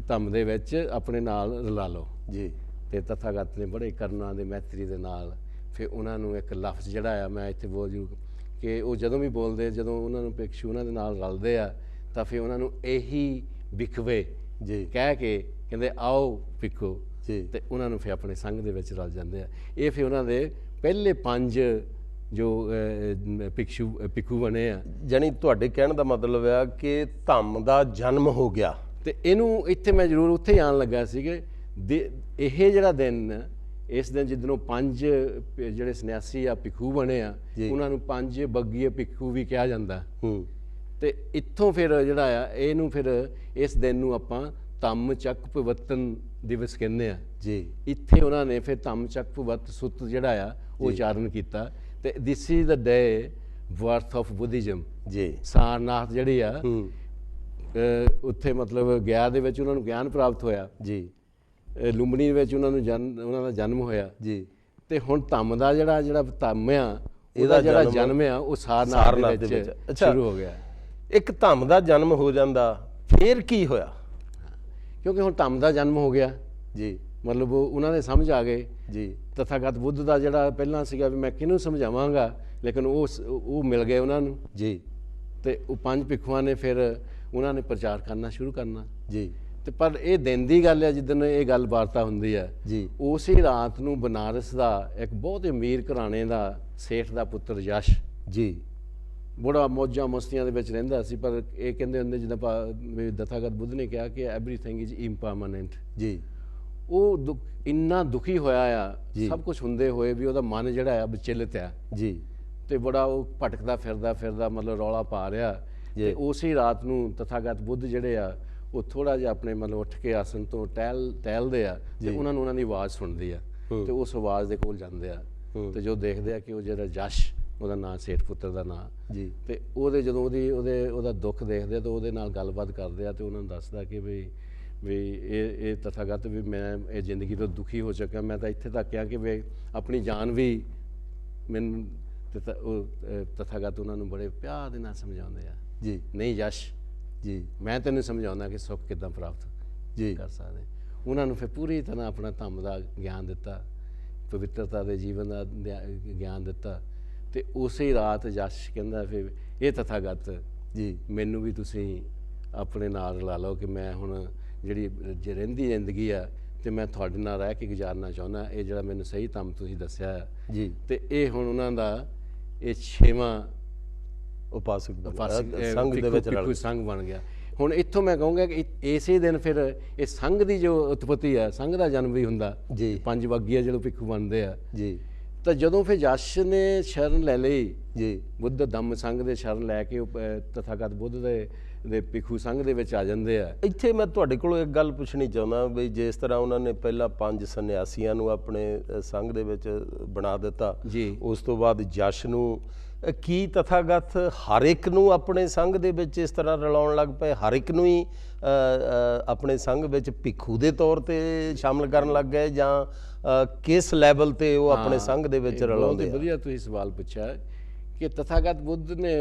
ਧੰਮ ਦੇ ਵਿੱਚ ਆਪਣੇ ਨਾਲ ਰਲਾ ਲਓ। ਜੀ ਤੇ ਤਥਾਗਤ ਨੇ ਬੜੇ ਕਰੁਣਾ ਦੇ ਮੈਤਰੀ ਦੇ ਨਾਲ ਫਿਰ ਉਹਨਾਂ ਨੂੰ ਇੱਕ ਲਫ਼ਜ਼ ਜਿਹੜਾ ਆ ਮੈਂ ਇੱਥੇ ਬੋਲ ਜੂ ਕਿ ਉਹ ਜਦੋਂ ਵੀ ਬੋਲਦੇ, ਜਦੋਂ ਉਹਨਾਂ ਨੂੰ ਭਿਕਸ਼ੂ ਉਹਨਾਂ ਦੇ ਨਾਲ ਰਲਦੇ ਆ ਤਾਂ ਫਿਰ ਉਹਨਾਂ ਨੂੰ ਇਹੀ ਵਿਖਵੇ ਜੀ ਕਹਿ ਕੇ ਕਹਿੰਦੇ ਆਓ ਭਿੱਖੂ ਜੀ। ਤੇ ਉਹਨਾਂ ਨੂੰ ਫਿਰ ਆਪਣੇ ਸੰਘ ਦੇ ਵਿੱਚ ਰਲ ਜਾਂਦੇ ਆ। ਇਹ ਫਿਰ ਉਹਨਾਂ ਦੇ ਪਹਿਲੇ 5 ਜੋ ਭਿੱਖੂ ਬਣੇ ਆ। ਜਾਣੀ ਤੁਹਾਡੇ ਕਹਿਣ ਦਾ ਮਤਲਬ ਆ ਕਿ ਧੰਮ ਦਾ ਜਨਮ ਹੋ ਗਿਆ। ਤੇ ਇਹਨੂੰ ਇੱਥੇ ਮੈਂ ਜ਼ਰੂਰ ਉੱਥੇ ਹੀ ਆਉਣ ਲੱਗਾ ਸੀ ਕਿ ਇਹ ਜਿਹੜਾ ਦਿਨ ਇਸ ਦਿਨ ਜਿੱਦਣੋਂ 5 ਜਿਹੜੇ ਸੰਨਿਆਸੀ ਆ ਭਿੱਖੂ ਬਣੇ ਆ ਉਹਨਾਂ ਨੂੰ 5 ਬੱਗੀਏ ਭਿੱਖੂ ਵੀ ਕਿਹਾ ਜਾਂਦਾ। ਤੇ ਇੱਥੋਂ ਫਿਰ ਜਿਹੜਾ ਆ ਇਹਨੂੰ ਫਿਰ ਇਸ ਦਿਨ ਨੂੰ ਆਪਾਂ ਧੰਮ ਚੱਕ ਪਵਤਨ ਦਿਵਸ ਕਹਿੰਦੇ ਆ ਜੀ। ਇੱਥੇ ਉਹਨਾਂ ਨੇ ਫਿਰ ਧੰਮ ਚੱਕ ਪਵਤ ਸੁੱਤ ਜਿਹੜਾ ਆ ਉਹ ਉਚਾਰਨ ਕੀਤਾ ਤੇ this is the day birth of Buddhism. ਜੀ ਸਾਰਨਾਥ ਜਿਹੜੀ ਆ ਉੱਥੇ ਮਤਲਬ ਗਿਆ ਦੇ ਵਿੱਚ ਉਹਨਾਂ ਨੂੰ ਗਿਆਨ ਪ੍ਰਾਪਤ ਹੋਇਆ ਜੀ। ਲੁੰਬਣੀ ਵਿੱਚ ਉਹਨਾਂ ਦਾ ਜਨਮ ਹੋਇਆ ਜੀ। ਤੇ ਹੁਣ ਧੰਮ ਦਾ ਜਿਹੜਾ ਧੰਮ ਆ ਇਹਦਾ ਜਿਹੜਾ ਜਨਮ ਆ ਉਹ ਸਾਰਨਾਥ ਦੇ ਵਿੱਚ ਸ਼ੁਰੂ ਹੋ ਗਿਆ। ਇੱਕ ਧੰਮ ਦਾ ਜਨਮ ਹੋ ਜਾਂਦਾ ਫੇਰ ਕੀ ਹੋਇਆ? ਕਿਉਂਕਿ ਹੁਣ ਧੰਮ ਦਾ ਜਨਮ ਹੋ ਗਿਆ ਜੀ। ਮਤਲਬ ਉਹਨਾਂ ਦੇ ਸਮਝ ਆ ਗਏ ਜੀ। ਤਥਾਗਤ ਬੁੱਧ ਦਾ ਜਿਹੜਾ ਪਹਿਲਾਂ ਸੀਗਾ ਵੀ ਮੈਂ ਕਿਹਨੂੰ ਸਮਝਾਵਾਂਗਾ, ਲੇਕਿਨ ਉਹ ਮਿਲ ਗਏ ਉਹਨਾਂ ਨੂੰ ਜੀ। ਤੇ ਉਹ 5 ਭਿੱਖੂਆਂ ਨੇ ਫਿਰ ਉਹਨਾਂ ਨੇ ਪ੍ਰਚਾਰ ਕਰਨਾ ਸ਼ੁਰੂ ਕਰਨਾ ਜੀ। ਤੇ ਪਰ ਇਹ ਦਿਨ ਦੀ ਗੱਲ ਹੈ ਜਿੱਦਣ ਇਹ ਗੱਲ ਵਾਰਤਾ ਹੁੰਦੀ ਹੈ ਜੀ। ਉਸੇ ਰਾਤ ਨੂੰ ਬਨਾਰਸ ਦਾ ਇੱਕ ਬਹੁਤ ਅਮੀਰ ਘਰਾਣੇ ਦਾ ਸੇਠ ਦਾ ਪੁੱਤਰ ਯਸ਼ ਜੀ ਬੜਾ ਮੌਜਾਂ ਮਸਤੀਆਂ ਦੇ ਵਿੱਚ ਰਹਿੰਦਾ ਸੀ। ਪਰ ਇਹ ਕਹਿੰਦੇ ਹੁੰਦੇ ਜਿੱਦਾਂ ਤਥਾਗਤ ਬੁੱਧ ਨੇ ਕਿਹਾ ਕਿ ਐਵਰੀਥਿੰਗ ਇਜ਼ ਇੰਪਰਮਾਨੈਂਟ ਜੀ। ਉਹ ਇੰਨਾ ਦੁਖੀ ਹੋਇਆ ਆ ਸਭ ਕੁਝ ਹੁੰਦੇ ਹੋਏ ਵੀ ਉਹਦਾ ਮਨ ਜਿਹੜਾ ਆ ਵਿਚਲਿਤ ਆ ਜੀ। ਤੇ ਬੜਾ ਉਹ ਭਟਕਦਾ ਫਿਰਦਾ ਮਤਲਬ ਰੌਲਾ ਪਾ ਰਿਹਾ। ਤੇ ਉਸੇ ਰਾਤ ਨੂੰ ਤਥਾਗਤ ਬੁੱਧ ਜਿਹੜੇ ਆ ਉਹ ਥੋੜਾ ਜਿਹਾ ਆਪਣੇ ਮਤਲਬ ਉੱਠ ਕੇ ਆਸਨ ਤੋਂ ਟਹਿਲਦੇ ਆ ਤੇ ਉਹਨਾਂ ਨੂੰ ਉਹਨਾਂ ਦੀ ਆਵਾਜ਼ ਸੁਣਦੀ ਆ ਤੇ ਉਸ ਆਵਾਜ਼ ਦੇ ਕੋਲ ਜਾਂਦੇ ਆ ਤੇ ਜੋ ਦੇਖਦੇ ਆ ਕਿ ਉਹ ਜਿਹੜਾ ਯਸ਼ ਉਹਦਾ ਨਾਂ ਸੇਠ ਪੁੱਤਰ ਦਾ ਨਾਂ ਜੀ। ਤੇ ਉਹਦੇ ਜਦੋਂ ਉਹਦਾ ਦੁੱਖ ਦੇਖਦੇ ਆ ਤਾਂ ਉਹਦੇ ਨਾਲ ਗੱਲਬਾਤ ਕਰਦੇ ਆ ਤੇ ਉਹਨਾਂ ਨੂੰ ਦੱਸਦਾ ਕਿ ਵੀ ਇਹ ਤਥਾਗਤ ਵੀ ਮੈਂ ਇਹ ਜ਼ਿੰਦਗੀ ਤੋਂ ਦੁਖੀ ਹੋ ਚੁੱਕਾ, ਮੈਂ ਤਾਂ ਇੱਥੇ ਤੱਕ ਆ ਕਿ ਵੀ ਆਪਣੀ ਜਾਨ ਵੀ ਮੈਨੂੰ ਤਥਾਗਤ ਉਹਨਾਂ ਨੂੰ ਬੜੇ ਪਿਆਰ ਦੇ ਨਾਲ ਸਮਝਾਉਂਦੇ ਆ ਜੀ। ਨਹੀਂ ਯਸ਼ ਜੀ, ਮੈਂ ਤੈਨੂੰ ਸਮਝਾਉਂਦਾ ਕਿ ਸੁੱਖ ਕਿੱਦਾਂ ਪ੍ਰਾਪਤ ਜੀ ਕਰ ਸਕਦੇ। ਉਹਨਾਂ ਨੂੰ ਫਿਰ ਪੂਰੀ ਤਰ੍ਹਾਂ ਆਪਣਾ ਧੰਮ ਦਾ ਗਿਆਨ ਦਿੱਤਾ, ਪਵਿੱਤਰਤਾ ਦੇ ਜੀਵਨ ਦਾ ਗਿਆਨ ਦਿੱਤਾ। ਤੇ ਉਸੇ ਰਾਤ ਯਸ਼ ਕਹਿੰਦਾ ਫਿਰ ਇਹ ਤਥਾਗਤ ਜੀ ਮੈਨੂੰ ਵੀ ਤੁਸੀਂ ਆਪਣੇ ਨਾਲ ਰਲਾ ਲਓ ਕਿ ਮੈਂ ਹੁਣ ਜਿਹੜੀ ਰਹਿੰਦੀ ਜ਼ਿੰਦਗੀ ਆ ਤੇ ਮੈਂ ਤੁਹਾਡੇ ਨਾਲ ਰਹਿ ਕੇ ਗੁਜ਼ਾਰਨਾ ਚਾਹੁੰਦਾ। ਇਹ ਜਿਹੜਾ ਮੈਨੂੰ ਸਹੀ ਧੰਮ ਤੁਸੀਂ ਦੱਸਿਆ ਜੀ। ਤੇ ਇਹ ਹੁਣ ਉਹਨਾਂ ਦਾ ਇਹ 6ਵਾਂ ਉਪਾਸਕ ਸੰਘ ਦੇ ਵਿੱਚ ਰਲ ਸੰਘ ਬਣ ਗਿਆ। ਹੁਣ ਇੱਥੋਂ ਮੈਂ ਕਹੂੰਗਾ ਕਿ ਇਸੇ ਦਿਨ ਫਿਰ ਇਹ ਸੰਘ ਦੀ ਜੋ ਉਤਪਤੀ ਆ, ਸੰਘ ਦਾ ਜਨਮ ਵੀ ਹੁੰਦਾ ਜੀ। 5 ਬੱਗੀਆ ਜਦੋਂ ਭਿੱਖੂ ਬਣਦੇ ਆ ਜੀ। ਤਾਂ ਜਦੋਂ ਫਿਰ ਯਸ਼ ਨੇ ਸ਼ਰਨ ਲੈ ਲਈ ਜੀ, ਬੁੱਧ ਧੰਮ ਸੰਘ ਦੇ ਸ਼ਰਨ ਲੈ ਕੇ ਤਥਾਗਤ ਬੁੱਧ ਦੇ ਭਿੱਖੂ ਸੰਘ ਦੇ ਵਿੱਚ ਆ ਜਾਂਦੇ ਆ। ਇੱਥੇ ਮੈਂ ਤੁਹਾਡੇ ਕੋਲੋਂ ਇੱਕ ਗੱਲ ਪੁੱਛਣੀ ਚਾਹੁੰਦਾ ਵੀ ਜਿਸ ਤਰ੍ਹਾਂ ਉਹਨਾਂ ਨੇ ਪਹਿਲਾਂ 5 ਸੰਨਿਆਸੀਆਂ ਨੂੰ ਆਪਣੇ ਸੰਘ ਦੇ ਵਿੱਚ ਬਣਾ ਦਿੱਤਾ ਜੀ, ਉਸ ਤੋਂ ਬਾਅਦ ਯਸ਼ ਨੂੰ, ਕੀ ਤਥਾਗਤ ਹਰ ਇੱਕ ਨੂੰ ਆਪਣੇ ਸੰਘ ਦੇ ਵਿੱਚ ਇਸ ਤਰ੍ਹਾਂ ਰਲਾਉਣ ਲੱਗ ਪਏ? ਹਰ ਇੱਕ ਨੂੰ ਹੀ ਆਪਣੇ ਸੰਘ ਵਿੱਚ ਭਿੱਖੂ ਦੇ ਤੌਰ ਤੇ ਸ਼ਾਮਲ ਕਰਨ ਲੱਗ ਗਏ ਜਾਂ ਕਿਸ ਲੈਵਲ ਤੇ ਉਹ ਆਪਣੇ ਸੰਘ ਦੇ ਵਿੱਚ ਰਲਾਉਂਦੇ? ਬਹੁਤ ਵਧੀਆ ਤੁਸੀਂ ਸਵਾਲ ਪੁੱਛਿਆ ਕਿ ਤਥਾਗਤ ਬੁੱਧ ਨੇ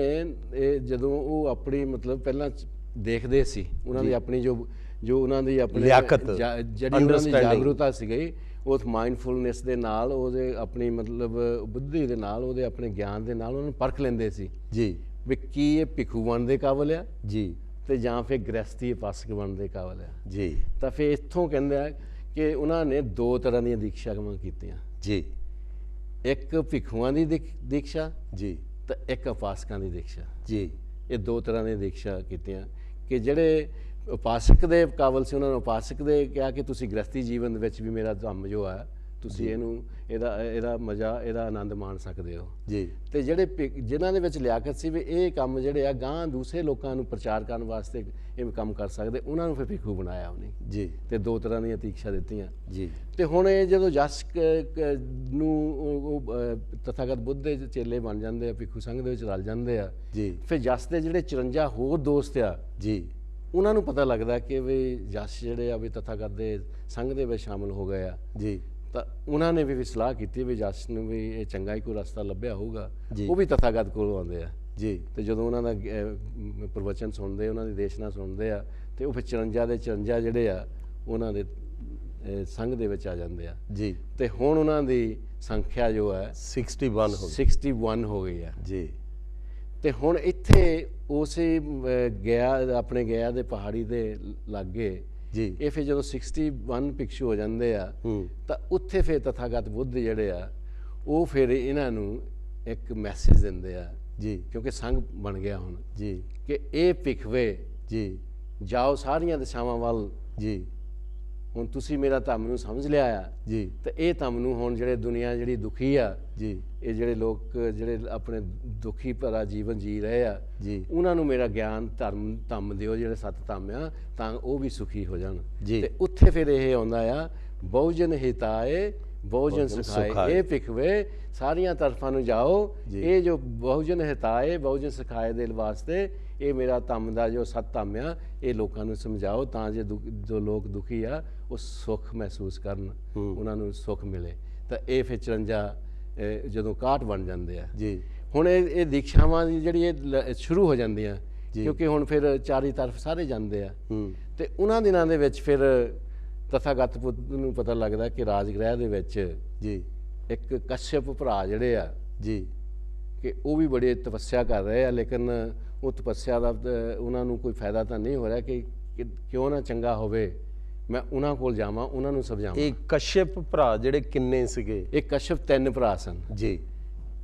ਜਦੋਂ ਉਹ ਆਪਣੀ ਮਤਲਬ ਪਹਿਲਾਂ ਦੇਖਦੇ ਸੀ ਉਹਨਾਂ ਦੀ ਆਪਣੀ ਜੋ ਉਹਨਾਂ ਦੀ ਆਪਣੀ ਜਿਹੜੀ ਉਹਨਾਂ ਦੀ ਜਾਗਰੂਕਤਾ ਸੀਗੀ ਉਸ ਮਾਈਂਡਫੁਲਨੈਸ ਦੇ ਨਾਲ, ਉਹਦੇ ਆਪਣੀ ਮਤਲਬ ਬੁੱਧੀ ਦੇ ਨਾਲ, ਉਹਦੇ ਆਪਣੇ ਗਿਆਨ ਦੇ ਨਾਲ ਉਹਨਾਂ ਨੂੰ ਪਰਖ ਲੈਂਦੇ ਸੀ ਜੀ ਵੀ ਕੀ ਇਹ ਭਿੱਖੂ ਬਣਨ ਦੇ ਕਾਬਲ ਆ ਜੀ ਤੇ ਜਾਂ ਫਿਰ ਗ੍ਰਸਤੀ ਉਪਾਸਕ ਬਣਨ ਦੇ ਕਾਬਲ ਆ ਜੀ। ਤਾਂ ਫਿਰ ਇੱਥੋਂ ਕਹਿੰਦੇ ਆ ਕਿ ਉਹਨਾਂ ਨੇ 2 ਤਰ੍ਹਾਂ ਦੀਆਂ ਦੀਕਸ਼ਾਵਾਂ ਕੀਤੀਆਂ ਜੀ। ਇੱਕ ਭਿੱਖੂਆਂ ਦੀ ਦੀਕਸ਼ਾ ਜੀ ਤੇ ਇੱਕ ਉਪਾਸਕਾਂ ਦੀ ਦੀਕਸ਼ਾ ਜੀ। ਇਹ ਦੋ ਤਰ੍ਹਾਂ ਦੀਆਂ ਦੀਕਸ਼ਾ ਕੀਤੀਆਂ ਕਿ ਜਿਹੜੇ ਉਪਾਸਕ ਦੇ ਕਾਬਲ ਸੀ ਉਹਨਾਂ ਨੂੰ ਉਪਾਸਕ ਦੇ ਕਿਹਾ ਕਿ ਤੁਸੀਂ ਗ੍ਰਸਤੀ ਜੀਵਨ ਦੇ ਵਿੱਚ ਵੀ ਮੇਰਾ ਧੰਮ ਜੋ ਹੈ ਤੁਸੀਂ ਇਹਨੂੰ ਇਹਦਾ ਮਜ਼ਾ ਇਹਦਾ ਆਨੰਦ ਮਾਣ ਸਕਦੇ ਹੋ ਜੀ ਤੇ ਜਿਹੜੇ ਜਿਨ੍ਹਾਂ ਦੇ ਵਿੱਚ ਲਿਆਕਤ ਸੀ ਵੀ ਇਹ ਕੰਮ ਜਿਹੜੇ ਆ ਗਾਂ ਦੂਸਰੇ ਲੋਕਾਂ ਨੂੰ ਪ੍ਰਚਾਰ ਕਰਨ ਵਾਸਤੇ ਇਹ ਕੰਮ ਕਰ ਸਕਦੇ ਉਹਨਾਂ ਨੂੰ ਫਿਰ ਭਿੱਖੂ ਬਣਾਇਆ ਉਹਨੇ ਜੀ ਤੇ ਦੋ ਤਰ੍ਹਾਂ ਦੀਆਂ ਤੀਕਸ਼ਾ ਦਿੱਤੀਆਂ ਜੀ ਤੇ ਹੁਣ ਇਹ ਜਦੋਂ ਜਸ ਨੂੰ ਉਹ ਤਥਾਗਤ ਬੁੱਧ ਦੇ ਚੇਲੇ ਬਣ ਜਾਂਦੇ ਆ ਭਿੱਖੂ ਸੰਘ ਦੇ ਵਿੱਚ ਰਲ ਜਾਂਦੇ ਆ ਜੀ ਫਿਰ ਜਸ ਦੇ ਜਿਹੜੇ 54 ਹੋਰ ਦੋਸਤ ਆ ਜੀ ਉਹਨਾਂ ਨੂੰ ਪਤਾ ਲੱਗਦਾ ਕਿ ਵੀ ਜਸ ਜਿਹੜੇ ਆ ਵੀ ਤਥਾਗਤ ਦੇ ਸੰਘ ਦੇ ਵਿੱਚ ਸ਼ਾਮਲ ਹੋ ਗਏ ਆ ਜੀ ਤਾਂ ਉਹਨਾਂ ਨੇ ਵੀ ਸਲਾਹ ਕੀਤੀ ਵੀ ਜਸ ਨੂੰ ਵੀ ਇਹ ਚੰਗਾ ਹੀ ਕੋਈ ਰਸਤਾ ਲੱਭਿਆ ਹੋਊਗਾ ਜੀ। ਉਹ ਵੀ ਤਥਾਗਤ ਕੋਲ ਆਉਂਦੇ ਆ ਜੀ ਤੇ ਜਦੋਂ ਉਹਨਾਂ ਦਾ ਪ੍ਰਵਚਨ ਸੁਣਦੇ ਉਹਨਾਂ ਦੀ ਦੇਸ਼ਨਾ ਸੁਣਦੇ ਆ ਤੇ ਉਹ ਫਿਰ 54 ਦੇ 54 ਜਿਹੜੇ ਆ ਉਹਨਾਂ ਦੇ ਸੰਘ ਦੇ ਵਿੱਚ ਆ ਜਾਂਦੇ ਆ ਜੀ ਤੇ ਹੁਣ ਉਹਨਾਂ ਦੀ ਸੰਖਿਆ ਜੋ ਹੈ 61 ਹੋ 61 ਹੋ ਗਈ ਆ ਜੀ ਤੇ ਹੁਣ ਇੱਥੇ ਉਸੇ ਗਿਆ ਆਪਣੇ ਗਿਆ ਦੇ ਪਹਾੜੀ ਦੇ ਲਾਗੇ ਜੀ ਇਹ ਫਿਰ ਜਦੋਂ 61 ਭਿਕਸ਼ੂ ਹੋ ਜਾਂਦੇ ਆ ਤਾਂ ਉੱਥੇ ਫਿਰ ਤਥਾਗਤ ਬੁੱਧ ਜਿਹੜੇ ਆ ਉਹ ਫਿਰ ਇਹਨਾਂ ਨੂੰ ਇੱਕ ਮੈਸੇਜ ਦਿੰਦੇ ਆ ਜੀ ਕਿਉਂਕਿ ਸੰਘ ਬਣ ਗਿਆ ਹੁਣ ਜੀ ਕਿ ਇਹ ਭਿਖਵੇ ਜੀ ਜਾਓ ਸਾਰੀਆਂ ਦਿਸ਼ਾਵਾਂ ਵੱਲ ਜੀ ਹੁਣ ਤੁਸੀਂ ਮੇਰਾ ਧੰਮ ਨੂੰ ਸਮਝ ਲਿਆ ਆ ਜੀ ਤੇ ਇਹ ਧੰਮ ਨੂੰ ਹੁਣ ਜਿਹੜੇ ਦੁਨੀਆ ਜਿਹੜੀ ਦੁਖੀ ਆ ਜੀ ਇਹ ਜਿਹੜੇ ਲੋਕ ਜਿਹੜੇ ਆਪਣੇ ਦੁਖੀ ਭਰਾ ਜੀਵਨ ਜੀ ਰਹੇ ਆ ਜੀ ਉਹਨਾਂ ਨੂੰ ਮੇਰਾ ਗਿਆਨ ਧੰਮ ਦਿਓ ਜਿਹੜੇ ਸੱਤ ਧੰਮ ਆ ਤਾਂ ਉਹ ਵੀ ਸੁਖੀ ਹੋ ਜਾਣ ਜੀ। ਤੇ ਉੱਥੇ ਫਿਰ ਇਹ ਆਉਂਦਾ ਆ ਬਹੁਜਨ ਹਿਤਾਏ ਬਹੁਜਨ ਸਿਖਾਏ ਇਹ ਭਿਖਵੇ ਸਾਰੀਆਂ ਤਰਫਾਂ ਨੂੰ ਜਾਓ ਇਹ ਜੋ ਬਹੁਜਨ ਹਿਤਾਏ ਬਹੁਜਨ ਸਿਖਾਏ ਦੇ ਵਾਸਤੇ ਇਹ ਮੇਰਾ ਧੰਮ ਦਾ ਜੋ ਸੱਤ ਧੰਮ ਆ ਇਹ ਲੋਕਾਂ ਨੂੰ ਸਮਝਾਓ ਤਾਂ ਜੇ ਜੋ ਲੋਕ ਦੁਖੀ ਆ ਉਹ ਸੁੱਖ ਮਹਿਸੂਸ ਕਰਨ ਉਹਨਾਂ ਨੂੰ ਸੁੱਖ ਮਿਲੇ ਤਾਂ ਇਹ ਫਿਰ 54 ਜਦੋਂ 61 ਬਣ ਜਾਂਦੇ ਆ ਜੀ ਹੁਣ ਇਹ ਦੀਕਸ਼ਾਵਾਂ ਦੀ ਜਿਹੜੀ ਇਹ ਸ਼ੁਰੂ ਹੋ ਜਾਂਦੀਆਂ ਕਿਉਂਕਿ ਹੁਣ ਫਿਰ ਚਾਰੀ ਤਰਫ ਸਾਰੇ ਜਾਂਦੇ ਆ ਤੇ ਉਹਨਾਂ ਦਿਨਾਂ ਦੇ ਵਿੱਚ ਫਿਰ ਤਥਾਗਤ ਬੁੱਧ ਨੂੰ ਪਤਾ ਲੱਗਦਾ ਕਿ ਰਾਜਗ੍ਰਹਿ ਦੇ ਵਿੱਚ ਜੀ ਇੱਕ ਕਸ਼ਯਪ ਭਰਾ ਜਿਹੜੇ ਆ ਜੀ ਕਿ ਉਹ ਵੀ ਬੜੀ ਤਪੱਸਿਆ ਕਰ ਰਹੇ ਆ ਲੇਕਿਨ ਉਹ ਤਪੱਸਿਆ ਦਾ ਉਹਨਾਂ ਨੂੰ ਕੋਈ ਫਾਇਦਾ ਤਾਂ ਨਹੀਂ ਹੋ ਰਿਹਾ ਕਿ ਕਿਉਂ ਨਾ ਚੰਗਾ ਹੋਵੇ ਮੈਂ ਉਹਨਾਂ ਕੋਲ ਜਾਵਾਂ ਉਹਨਾਂ ਨੂੰ ਸਮਝਾਵਾਂ ਇਹ ਕਸ਼ਯਪ ਭਰਾ ਜਿਹੜੇ ਕਿੰਨੇ ਸੀਗੇ ਇਹ ਕਸ਼ਯਪ 3 ਭਰਾ ਸਨ ਜੀ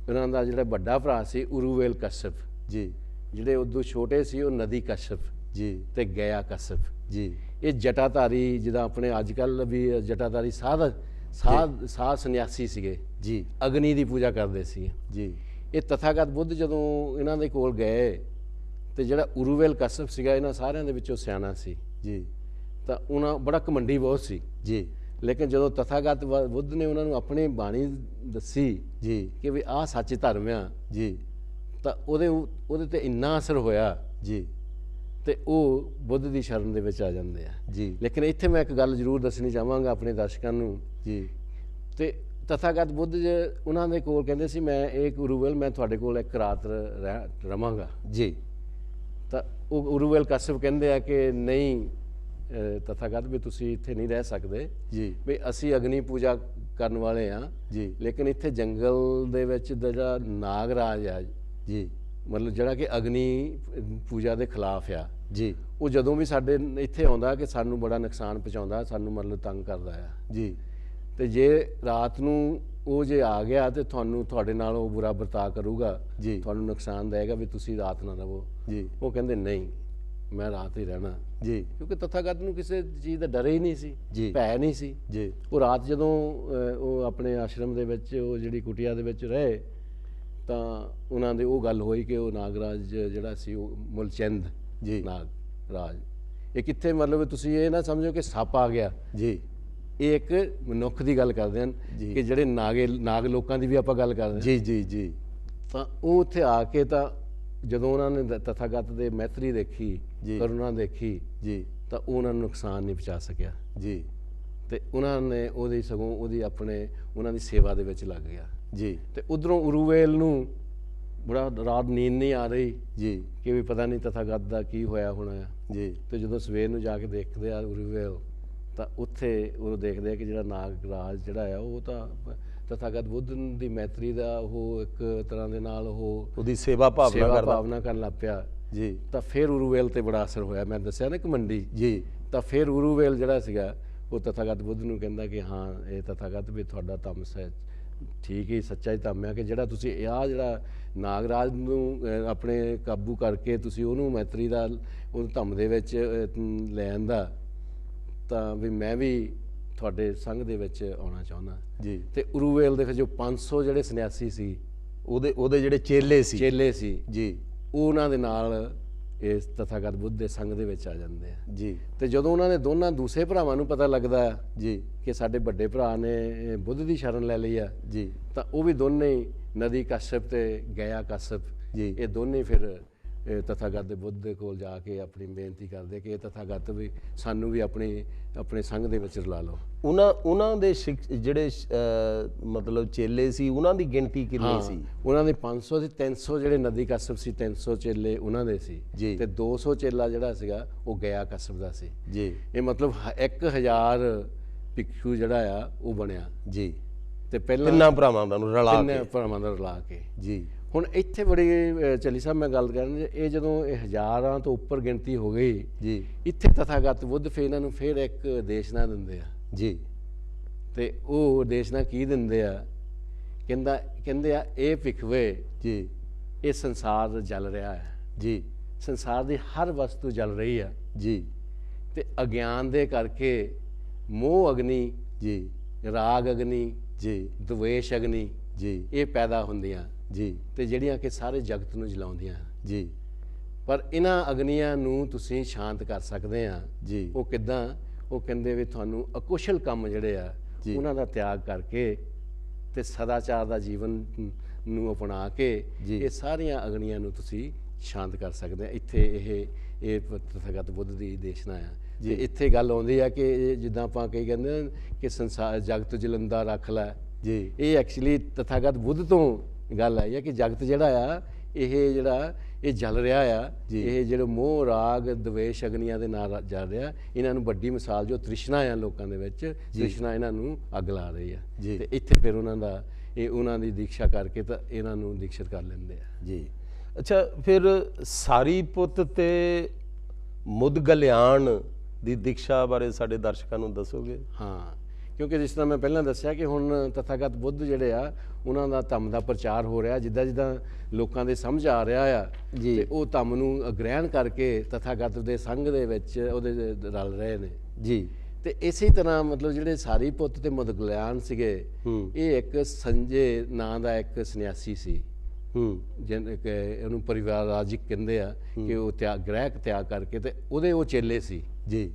ਉਹਨਾਂ ਦਾ ਜਿਹੜਾ ਵੱਡਾ ਭਰਾ ਸੀ ਉਰੂਵੇਲ ਕਸ਼ਯਪ ਜੀ ਜਿਹੜੇ ਉਦੋਂ ਛੋਟੇ ਸੀ ਉਹ ਨਦੀ ਕਸ਼ਯਪ ਜੀ ਤੇ ਗਿਆ ਕਸ਼ਯਪ ਜੀ ਇਹ ਜਟਾਧਾਰੀ ਜਿਹਦਾ ਆਪਣੇ ਅੱਜ ਕੱਲ ਵੀ ਜਟਾਧਾਰੀ ਸਾਧ ਸੰਨਿਆਸੀ ਸੀਗੇ ਜੀ ਅਗਨੀ ਦੀ ਪੂਜਾ ਕਰਦੇ ਸੀ ਜੀ ਇਹ ਤਥਾਗਤ ਬੁੱਧ ਜਦੋਂ ਇਹਨਾਂ ਦੇ ਕੋਲ ਗਏ ਤੇ ਜਿਹੜਾ ਉਰੂਵੇਲ ਕਸ਼ਯਪ ਸੀਗਾ ਇਹਨਾਂ ਸਾਰਿਆਂ ਦੇ ਵਿੱਚੋਂ ਸਿਆਣਾ ਸੀ ਜੀ ਤਾਂ ਉਹਨਾਂ ਬੜਾ ਘਮੰਡੀ ਬਹੁਤ ਸੀ ਜੀ ਲੇਕਿਨ ਜਦੋਂ ਤਥਾਗਤ ਬੁੱਧ ਨੇ ਉਹਨਾਂ ਨੂੰ ਆਪਣੀ ਬਾਣੀ ਦੱਸੀ ਜੀ ਕਿ ਵੀ ਆਹ ਸੱਚ ਧਰਮ ਆ ਜੀ ਤਾਂ ਉਹਦੇ ਤੇ ਇੰਨਾ ਅਸਰ ਹੋਇਆ ਜੀ ਤੇ ਉਹ ਬੁੱਧ ਦੀ ਸ਼ਰਨ ਦੇ ਵਿੱਚ ਆ ਜਾਂਦੇ ਆ ਜੀ ਲੇਕਿਨ ਇੱਥੇ ਮੈਂ ਇੱਕ ਗੱਲ ਜ਼ਰੂਰ ਦੱਸਣੀ ਚਾਹਾਂਗਾ ਆਪਣੇ ਦਰਸ਼ਕਾਂ ਨੂੰ ਜੀ ਤੇ ਤਥਾਗਤ ਬੁੱਧ ਉਹਨਾਂ ਦੇ ਕੋਲ ਕਹਿੰਦੇ ਸੀ ਮੈਂ ਇੱਕ ਉਰੂਵੇਲ ਮੈਂ ਤੁਹਾਡੇ ਕੋਲ ਇੱਕ ਰਾਤ ਰਵਾਂਗਾ ਜੀ ਤਾਂ ਉਹ ਉਰੂਵੇਲ ਕਸ਼ਯਪ ਕਹਿੰਦੇ ਆ ਕਿ ਨਹੀਂ ਤਥਾਗਤ ਵੀ ਤੁਸੀਂ ਇੱਥੇ ਨਹੀਂ ਰਹਿ ਸਕਦੇ ਜੀ ਵੀ ਅਸੀਂ ਅਗਨੀ ਪੂਜਾ ਕਰਨ ਵਾਲੇ ਆ ਜੀ ਲੇਕਿਨ ਇੱਥੇ ਜੰਗਲ ਦੇ ਵਿੱਚ ਜਿਹੜਾ ਨਾਗਰਾਜ ਆ ਜੀ ਮਤਲਬ ਜਿਹੜਾ ਕਿ ਅਗਨੀ ਪੂਜਾ ਦੇ ਖਿਲਾਫ ਆ ਜੀ ਉਹ ਜਦੋਂ ਵੀ ਸਾਡੇ ਇੱਥੇ ਆਉਂਦਾ ਕਿ ਸਾਨੂੰ ਬੜਾ ਨੁਕਸਾਨ ਪਹੁੰਚਾਉਂਦਾ ਸਾਨੂੰ ਮਤਲਬ ਤੰਗ ਕਰਦਾ ਆ ਜੀ ਤੇ ਜੇ ਰਾਤ ਨੂੰ ਉਹ ਜੇ ਆ ਗਿਆ ਤੇ ਤੁਹਾਡੇ ਨਾਲ ਉਹ ਬੁਰਾ ਵਰਤਾਅ ਕਰੂਗਾ ਜੀ ਤੁਹਾਨੂੰ ਨੁਕਸਾਨ ਦੇਗਾ ਵੀ ਤੁਸੀਂ ਰਾਤ ਨਾ ਰਹੋ ਜੀ ਉਹ ਕਹਿੰਦੇ ਨਹੀਂ ਮੈਂ ਰਾਤ ਹੀ ਰਹਿਣਾ ਜੀ ਕਿਉਂਕਿ ਤਥਾਗਤ ਨੂੰ ਕਿਸੇ ਚੀਜ਼ ਦਾ ਡਰ ਹੀ ਨਹੀਂ ਸੀ ਜੀ ਭੈ ਨਹੀਂ ਸੀ ਜੀ ਉਹ ਰਾਤ ਜਦੋਂ ਉਹ ਆਪਣੇ ਆਸ਼ਰਮ ਦੇ ਵਿੱਚ ਉਹ ਜਿਹੜੀ ਕੁਟੀਆ ਦੇ ਵਿੱਚ ਰਹੇ ਤਾਂ ਉਹਨਾਂ ਦੇ ਉਹ ਗੱਲ ਹੋਈ ਕਿ ਉਹ ਨਾਗਰਾਜ ਜਿਹੜਾ ਸੀ ਉਹ ਮੁਲਚੰਦ ਜੀ ਨਾਗਰਾਜ ਇਹ ਕਿੱਥੇ ਮਤਲਬ ਤੁਸੀਂ ਇਹ ਨਾ ਸਮਝੋ ਕਿ ਸੱਪ ਆ ਗਿਆ ਜੀ ਇਹ ਇੱਕ ਮਨੁੱਖ ਦੀ ਗੱਲ ਕਰਦੇ ਹਨ ਕਿ ਜਿਹੜੇ ਨਾਗ ਲੋਕਾਂ ਦੀ ਵੀ ਆਪਾਂ ਗੱਲ ਕਰਦੇ ਹਾਂ ਜੀ ਜੀ ਜੀ ਤਾਂ ਉਹ ਉੱਥੇ ਆ ਕੇ ਤਾਂ ਜਦੋਂ ਉਹਨਾਂ ਨੇ ਤਥਾਗਤ ਦੇ ਮੈਤਰੀ ਦੇਖੀ ਕਰੁਣਾ ਦੇਖੀ ਜੀ ਤਾਂ ਉਹ ਉਹਨਾਂ ਨੂੰ ਨੁਕਸਾਨ ਨਹੀਂ ਪਹੁੰਚਾ ਸਕਿਆ ਜੀ ਤੇ ਉਹਨਾਂ ਨੇ ਉਹਦੀ ਸਗੋਂ ਉਹਦੀ ਉਹਨਾਂ ਦੀ ਸੇਵਾ ਦੇ ਵਿੱਚ ਲੱਗ ਗਿਆ ਜੀ ਤੇ ਉਧਰੋਂ ਉਰੂਵੇਲ ਨੂੰ ਬੜਾ ਰਾਤ ਨੀਂਦ ਨਹੀਂ ਆ ਰਹੀ ਜੀ ਕਿ ਵੀ ਪਤਾ ਨਹੀਂ ਤਥਾਗਤ ਦਾ ਕੀ ਹੋਇਆ ਹੋਣਾ ਆ ਜੀ ਤੇ ਜਦੋਂ ਸਵੇਰ ਨੂੰ ਜਾ ਕੇ ਦੇਖਦੇ ਆ ਉਰੂਵੇਲ ਤਾਂ ਉੱਥੇ ਉਹ ਦੇਖਦੇ ਆ ਕਿ ਜਿਹੜਾ ਨਾਗਰਾਜ ਜਿਹੜਾ ਆ ਉਹ ਤਾਂ ਤਥਾਗਤ ਬੁੱਧ ਦੀ ਮੈਤਰੀ ਦਾ ਉਹ ਇੱਕ ਤਰ੍ਹਾਂ ਦੇ ਨਾਲ ਉਹਦੀ ਸੇਵਾ ਭਾਵਨਾ ਕਰਨ ਲੱਗ ਪਿਆ ਜੀ ਤਾਂ ਫਿਰ ਉਰੂਵੇਲ ਤੇ ਬੜਾ ਅਸਰ ਹੋਇਆ ਮੈਂ ਦੱਸਿਆ ਨਾ ਘਮੰਡੀ ਜੀ ਤਾਂ ਫਿਰ ਉਰੂਵੇਲ ਜਿਹੜਾ ਸੀਗਾ ਉਹ ਤਥਾਗਤ ਬੁੱਧ ਨੂੰ ਕਹਿੰਦਾ ਕਿ ਹਾਂ ਇਹ ਤਥਾਗਤ ਵੀ ਤੁਹਾਡਾ ਧੰਮ ਠੀਕ ਹੀ ਸੱਚਾ ਹੀ ਧੰਮ ਆ ਕਿ ਜਿਹੜਾ ਤੁਸੀਂ ਆਹ ਜਿਹੜਾ ਨਾਗਰਾਜ ਨੂੰ ਆਪਣੇ ਕਾਬੂ ਕਰਕੇ ਤੁਸੀਂ ਉਹਨੂੰ ਮੈਤਰੀ ਦਾ ਉਹ ਧੰਮ ਦੇ ਵਿੱਚ ਲੈ ਆਂਦਾ, ਤਾਂ ਵੀ ਮੈਂ ਵੀ ਤੁਹਾਡੇ ਸੰਘ ਦੇ ਵਿੱਚ ਆਉਣਾ ਚਾਹੁੰਦਾ ਜੀ। ਤੇ ਉਰੂਵੇਲ ਦੇ ਫਿਰ ਜੋ 500 ਜਿਹੜੇ ਸੰਨਿਆਸੀ ਸੀ, ਉਹਦੇ ਜਿਹੜੇ ਚੇਲੇ ਸੀ ਜੀ, ਉਹਨਾਂ ਦੇ ਨਾਲ ਇਸ ਤਥਾਗਤ ਬੁੱਧ ਦੇ ਸੰਘ ਦੇ ਵਿੱਚ ਆ ਜਾਂਦੇ ਆ ਜੀ। ਤੇ ਜਦੋਂ ਉਹਨਾਂ ਦੇ ਦੋਨਾਂ ਦੂਸਰੇ ਭਰਾਵਾਂ ਨੂੰ ਪਤਾ ਲੱਗਦਾ ਜੀ ਕਿ ਸਾਡੇ ਵੱਡੇ ਭਰਾ ਨੇ ਬੁੱਧ ਦੀ ਸ਼ਰਨ ਲੈ ਲਈ ਆ ਜੀ, ਤਾਂ ਉਹ ਵੀ ਦੋਨੇ ਹੀ ਨਦੀ ਕਸ਼ਪ ਤੇ ਗਿਆ ਕਸ਼ਪ ਜੀ। ਇਹ ਦੋਨੇ ਫਿਰ ਤਥਾਗਤ ਦੇ ਬੁੱਧ ਦੇ ਕੋਲ ਜਾ ਕੇ ਆਪਣੀ ਬੇਨਤੀ ਕਰਦੇ ਕਿ ਇਹ ਤਥਾਗਤ ਵੀ ਸਾਨੂੰ ਵੀ ਆਪਣੇ ਸੰਘ ਦੇ ਵਿੱਚ ਰਲਾ ਲਓ। ਉਹਨਾਂ ਦੇ ਜਿਹੜੇ ਮਤਲਬ ਚੇਲੇ ਸੀ, ਉਹਨਾਂ ਦੀ ਗਿਣਤੀ ਕਿੰਨੀ ਸੀ? ਉਹਨਾਂ ਦੇ 500 ਤੇ 300 ਜਿਹੜੇ ਨਦੀ ਕਸ਼ਪ ਸੀ, 300 ਚੇਲੇ ਉਹਨਾਂ ਦੇ ਸੀ ਜੀ। ਤੇ 200 ਚੇਲਾ ਜਿਹੜਾ ਸੀਗਾ ਉਹ ਗਿਆ ਕਸ਼ਪ ਦਾ ਸੀ ਜੀ। ਇਹ ਮਤਲਬ 1000 ਭਿਕਸ਼ੂ ਜਿਹੜਾ ਆ ਉਹ ਬਣਿਆ ਜੀ। ਤੇ ਪਹਿਲਾਂ ਤਿੰਨਾਂ ਭਰਾਵਾਂ ਦਾ ਨੂੰ ਰਲਾ ਤਿੰਨੇ ਕੇ ਭਰਾਵਾਂ ਦਾ ਰਲਾ ਕੇ ਜੀ। ਹੁਣ ਇੱਥੇ ਬੜੀ ਚਲੀ ਸਾਹਿਬ ਮੈਂ ਗੱਲ ਕਰਨ ਇਹ ਜਦੋਂ ਇਹ ਹਜ਼ਾਰਾਂ ਤੋਂ ਉੱਪਰ ਗਿਣਤੀ ਹੋ ਗਈ ਜੀ ਇੱਥੇ ਤਥਾਗਤ ਬੁੱਧ ਫਿਰ ਇਹਨਾਂ ਨੂੰ ਫਿਰ ਇੱਕ ਦੇਸ਼ਨਾ ਦਿੰਦੇ ਆ ਜੀ। ਤੇ ਉਹ ਦੇਸ਼ਨਾ ਕੀ ਦਿੰਦੇ ਆ? ਕਹਿੰਦੇ ਆ ਇਹ ਭਿਖਵੇ ਜੀ ਇਹ ਸੰਸਾਰ ਜਲ ਰਿਹਾ ਹੈ ਜੀ। ਸੰਸਾਰ ਦੀ ਹਰ ਵਸਤੂ ਜਲ ਰਹੀ ਆ ਜੀ ਤੇ ਅਗਿਆਨ ਦੇ ਕਰਕੇ ਮੋਹ ਅਗਨੀ ਜੀ ਰਾਗ ਅਗਨੀ ਜੀ ਦਵੇਸ਼ ਅਗਨੀ ਜੀ ਇਹ ਪੈਦਾ ਹੁੰਦੀਆਂ ਜੀ ਤੇ ਜਿਹੜੀਆਂ ਕਿ ਸਾਰੇ ਜਗਤ ਨੂੰ ਜਲਾਉਂਦੀਆਂ ਜੀ। ਪਰ ਇਹਨਾਂ ਅਗਨੀਆਂ ਨੂੰ ਤੁਸੀਂ ਸ਼ਾਂਤ ਕਰ ਸਕਦੇ ਆ ਜੀ। ਉਹ ਕਿੱਦਾਂ? ਉਹ ਕਹਿੰਦੇ ਵੀ ਤੁਹਾਨੂੰ ਅਕੁਸ਼ਲ ਕੰਮ ਜਿਹੜੇ ਆ ਜੀ। ਉਹਨਾਂ ਦਾ ਤਿਆਗ ਕਰਕੇ ਤੇ ਸਦਾਚਾਰ ਦਾ ਜੀਵਨ ਨੂੰ ਅਪਣਾ ਕੇ ਜੀ। ਇਹ ਸਾਰੀਆਂ ਅਗਨੀਆਂ ਨੂੰ ਤੁਸੀਂ ਸ਼ਾਂਤ ਕਰ ਸਕਦੇ ਆ। ਇੱਥੇ ਇਹ ਤਥਾਗਤ ਬੁੱਧ ਦੀ ਦੇਸ਼ਨਾ ਆ ਜੀ। ਤੇ ਇੱਥੇ ਗੱਲ ਆਉਂਦੀ ਆ ਕਿ ਜਿੱਦਾਂ ਆਪਾਂ ਕਈ ਕਹਿੰਦੇ ਆ ਕਿ ਸੰਸਾਰ ਜਗਤ ਜਲੰਦਾ ਰੱਖ ਲੈ ਜੀ। ਇਹ ਐਕਚੁਅਲੀ ਤਥਾਗਤ ਬੁੱਧ ਤੋਂ ਗੱਲ ਆਈ ਹੈ ਕਿ ਜਗਤ ਜਿਹੜਾ ਆ ਇਹ ਜਲ ਰਿਹਾ ਆ ਇਹ ਜਿਹੜੇ ਮੋਹ ਰਾਗ ਦਵੇਸ਼ ਅਗਨੀਆਂ ਦੇ ਨਾਲ ਜਲ ਰਿਹਾ। ਇਹਨਾਂ ਨੂੰ ਵੱਡੀ ਮਿਸਾਲ ਜੋ ਤ੍ਰਿਸ਼ਨਾ ਆ ਲੋਕਾਂ ਦੇ ਵਿੱਚ, ਤ੍ਰਿਸ਼ਨਾ ਇਹਨਾਂ ਨੂੰ ਅੱਗ ਲਾ ਰਹੀ ਆ ਤੇ ਇੱਥੇ ਫਿਰ ਉਹਨਾਂ ਦੀ ਦੀਕਸ਼ਾ ਕਰਕੇ ਤਾਂ ਇਹਨਾਂ ਨੂੰ ਦੀਕਸ਼ਿਤ ਕਰ ਲੈਂਦੇ ਆ ਜੀ। ਅੱਛਾ, ਫਿਰ ਸਾਰੀਪੁੱਤ ਤੇ ਮੁਦਗਲਿਆਣ ਦੀ ਦੀਕਸ਼ਾ ਬਾਰੇ ਸਾਡੇ ਦਰਸ਼ਕਾਂ ਨੂੰ ਦੱਸੋਗੇ? ਹਾਂ, ਕਿਉਂਕਿ ਜਿਸ ਤਰ੍ਹਾਂ ਮੈਂ ਪਹਿਲਾਂ ਦੱਸਿਆ ਕਿ ਹੁਣ ਤਥਾਗਤ ਬੁੱਧ ਜਿਹੜੇ ਆ ਉਹਨਾਂ ਦਾ ਧੰਮ ਦਾ ਪ੍ਰਚਾਰ ਹੋ ਰਿਹਾ, ਜਿੱਦਾਂ ਲੋਕਾਂ ਦੇ ਸਮਝ ਆ ਰਿਹਾ ਆ ਤੇ ਉਹ ਧੰਮ ਨੂੰ ਗ੍ਰਹਿਣ ਕਰਕੇ ਤਥਾਗਤ ਦੇ ਸੰਘ ਦੇ ਵਿੱਚ ਉਹਦੇ ਰਲ ਰਹੇ ਨੇ ਜੀ। ਤੇ ਇਸੇ ਤਰ੍ਹਾਂ ਮਤਲਬ ਜਿਹੜੇ ਸਾਰੀਪੁੱਤ ਤੇ ਮੁਦਗਲਿਆਣ ਸੀਗੇ ਇਹ ਇੱਕ ਸੰਜੇ ਨਾਂ ਦਾ ਇੱਕ ਸੰਨਿਆਸੀ ਸੀ ਉਹਨੂੰ ਪਰਿਵਾਰ ਰਾਜਿਕ ਕਹਿੰਦੇ ਆ ਕਿ ਉਹ ਗ੍ਰਹਿ ਤਿਆਗ ਕਰਕੇ ਤੇ ਉਹਦੇ ਉਹ ਚੇਲੇ ਸੀ ਜੀ।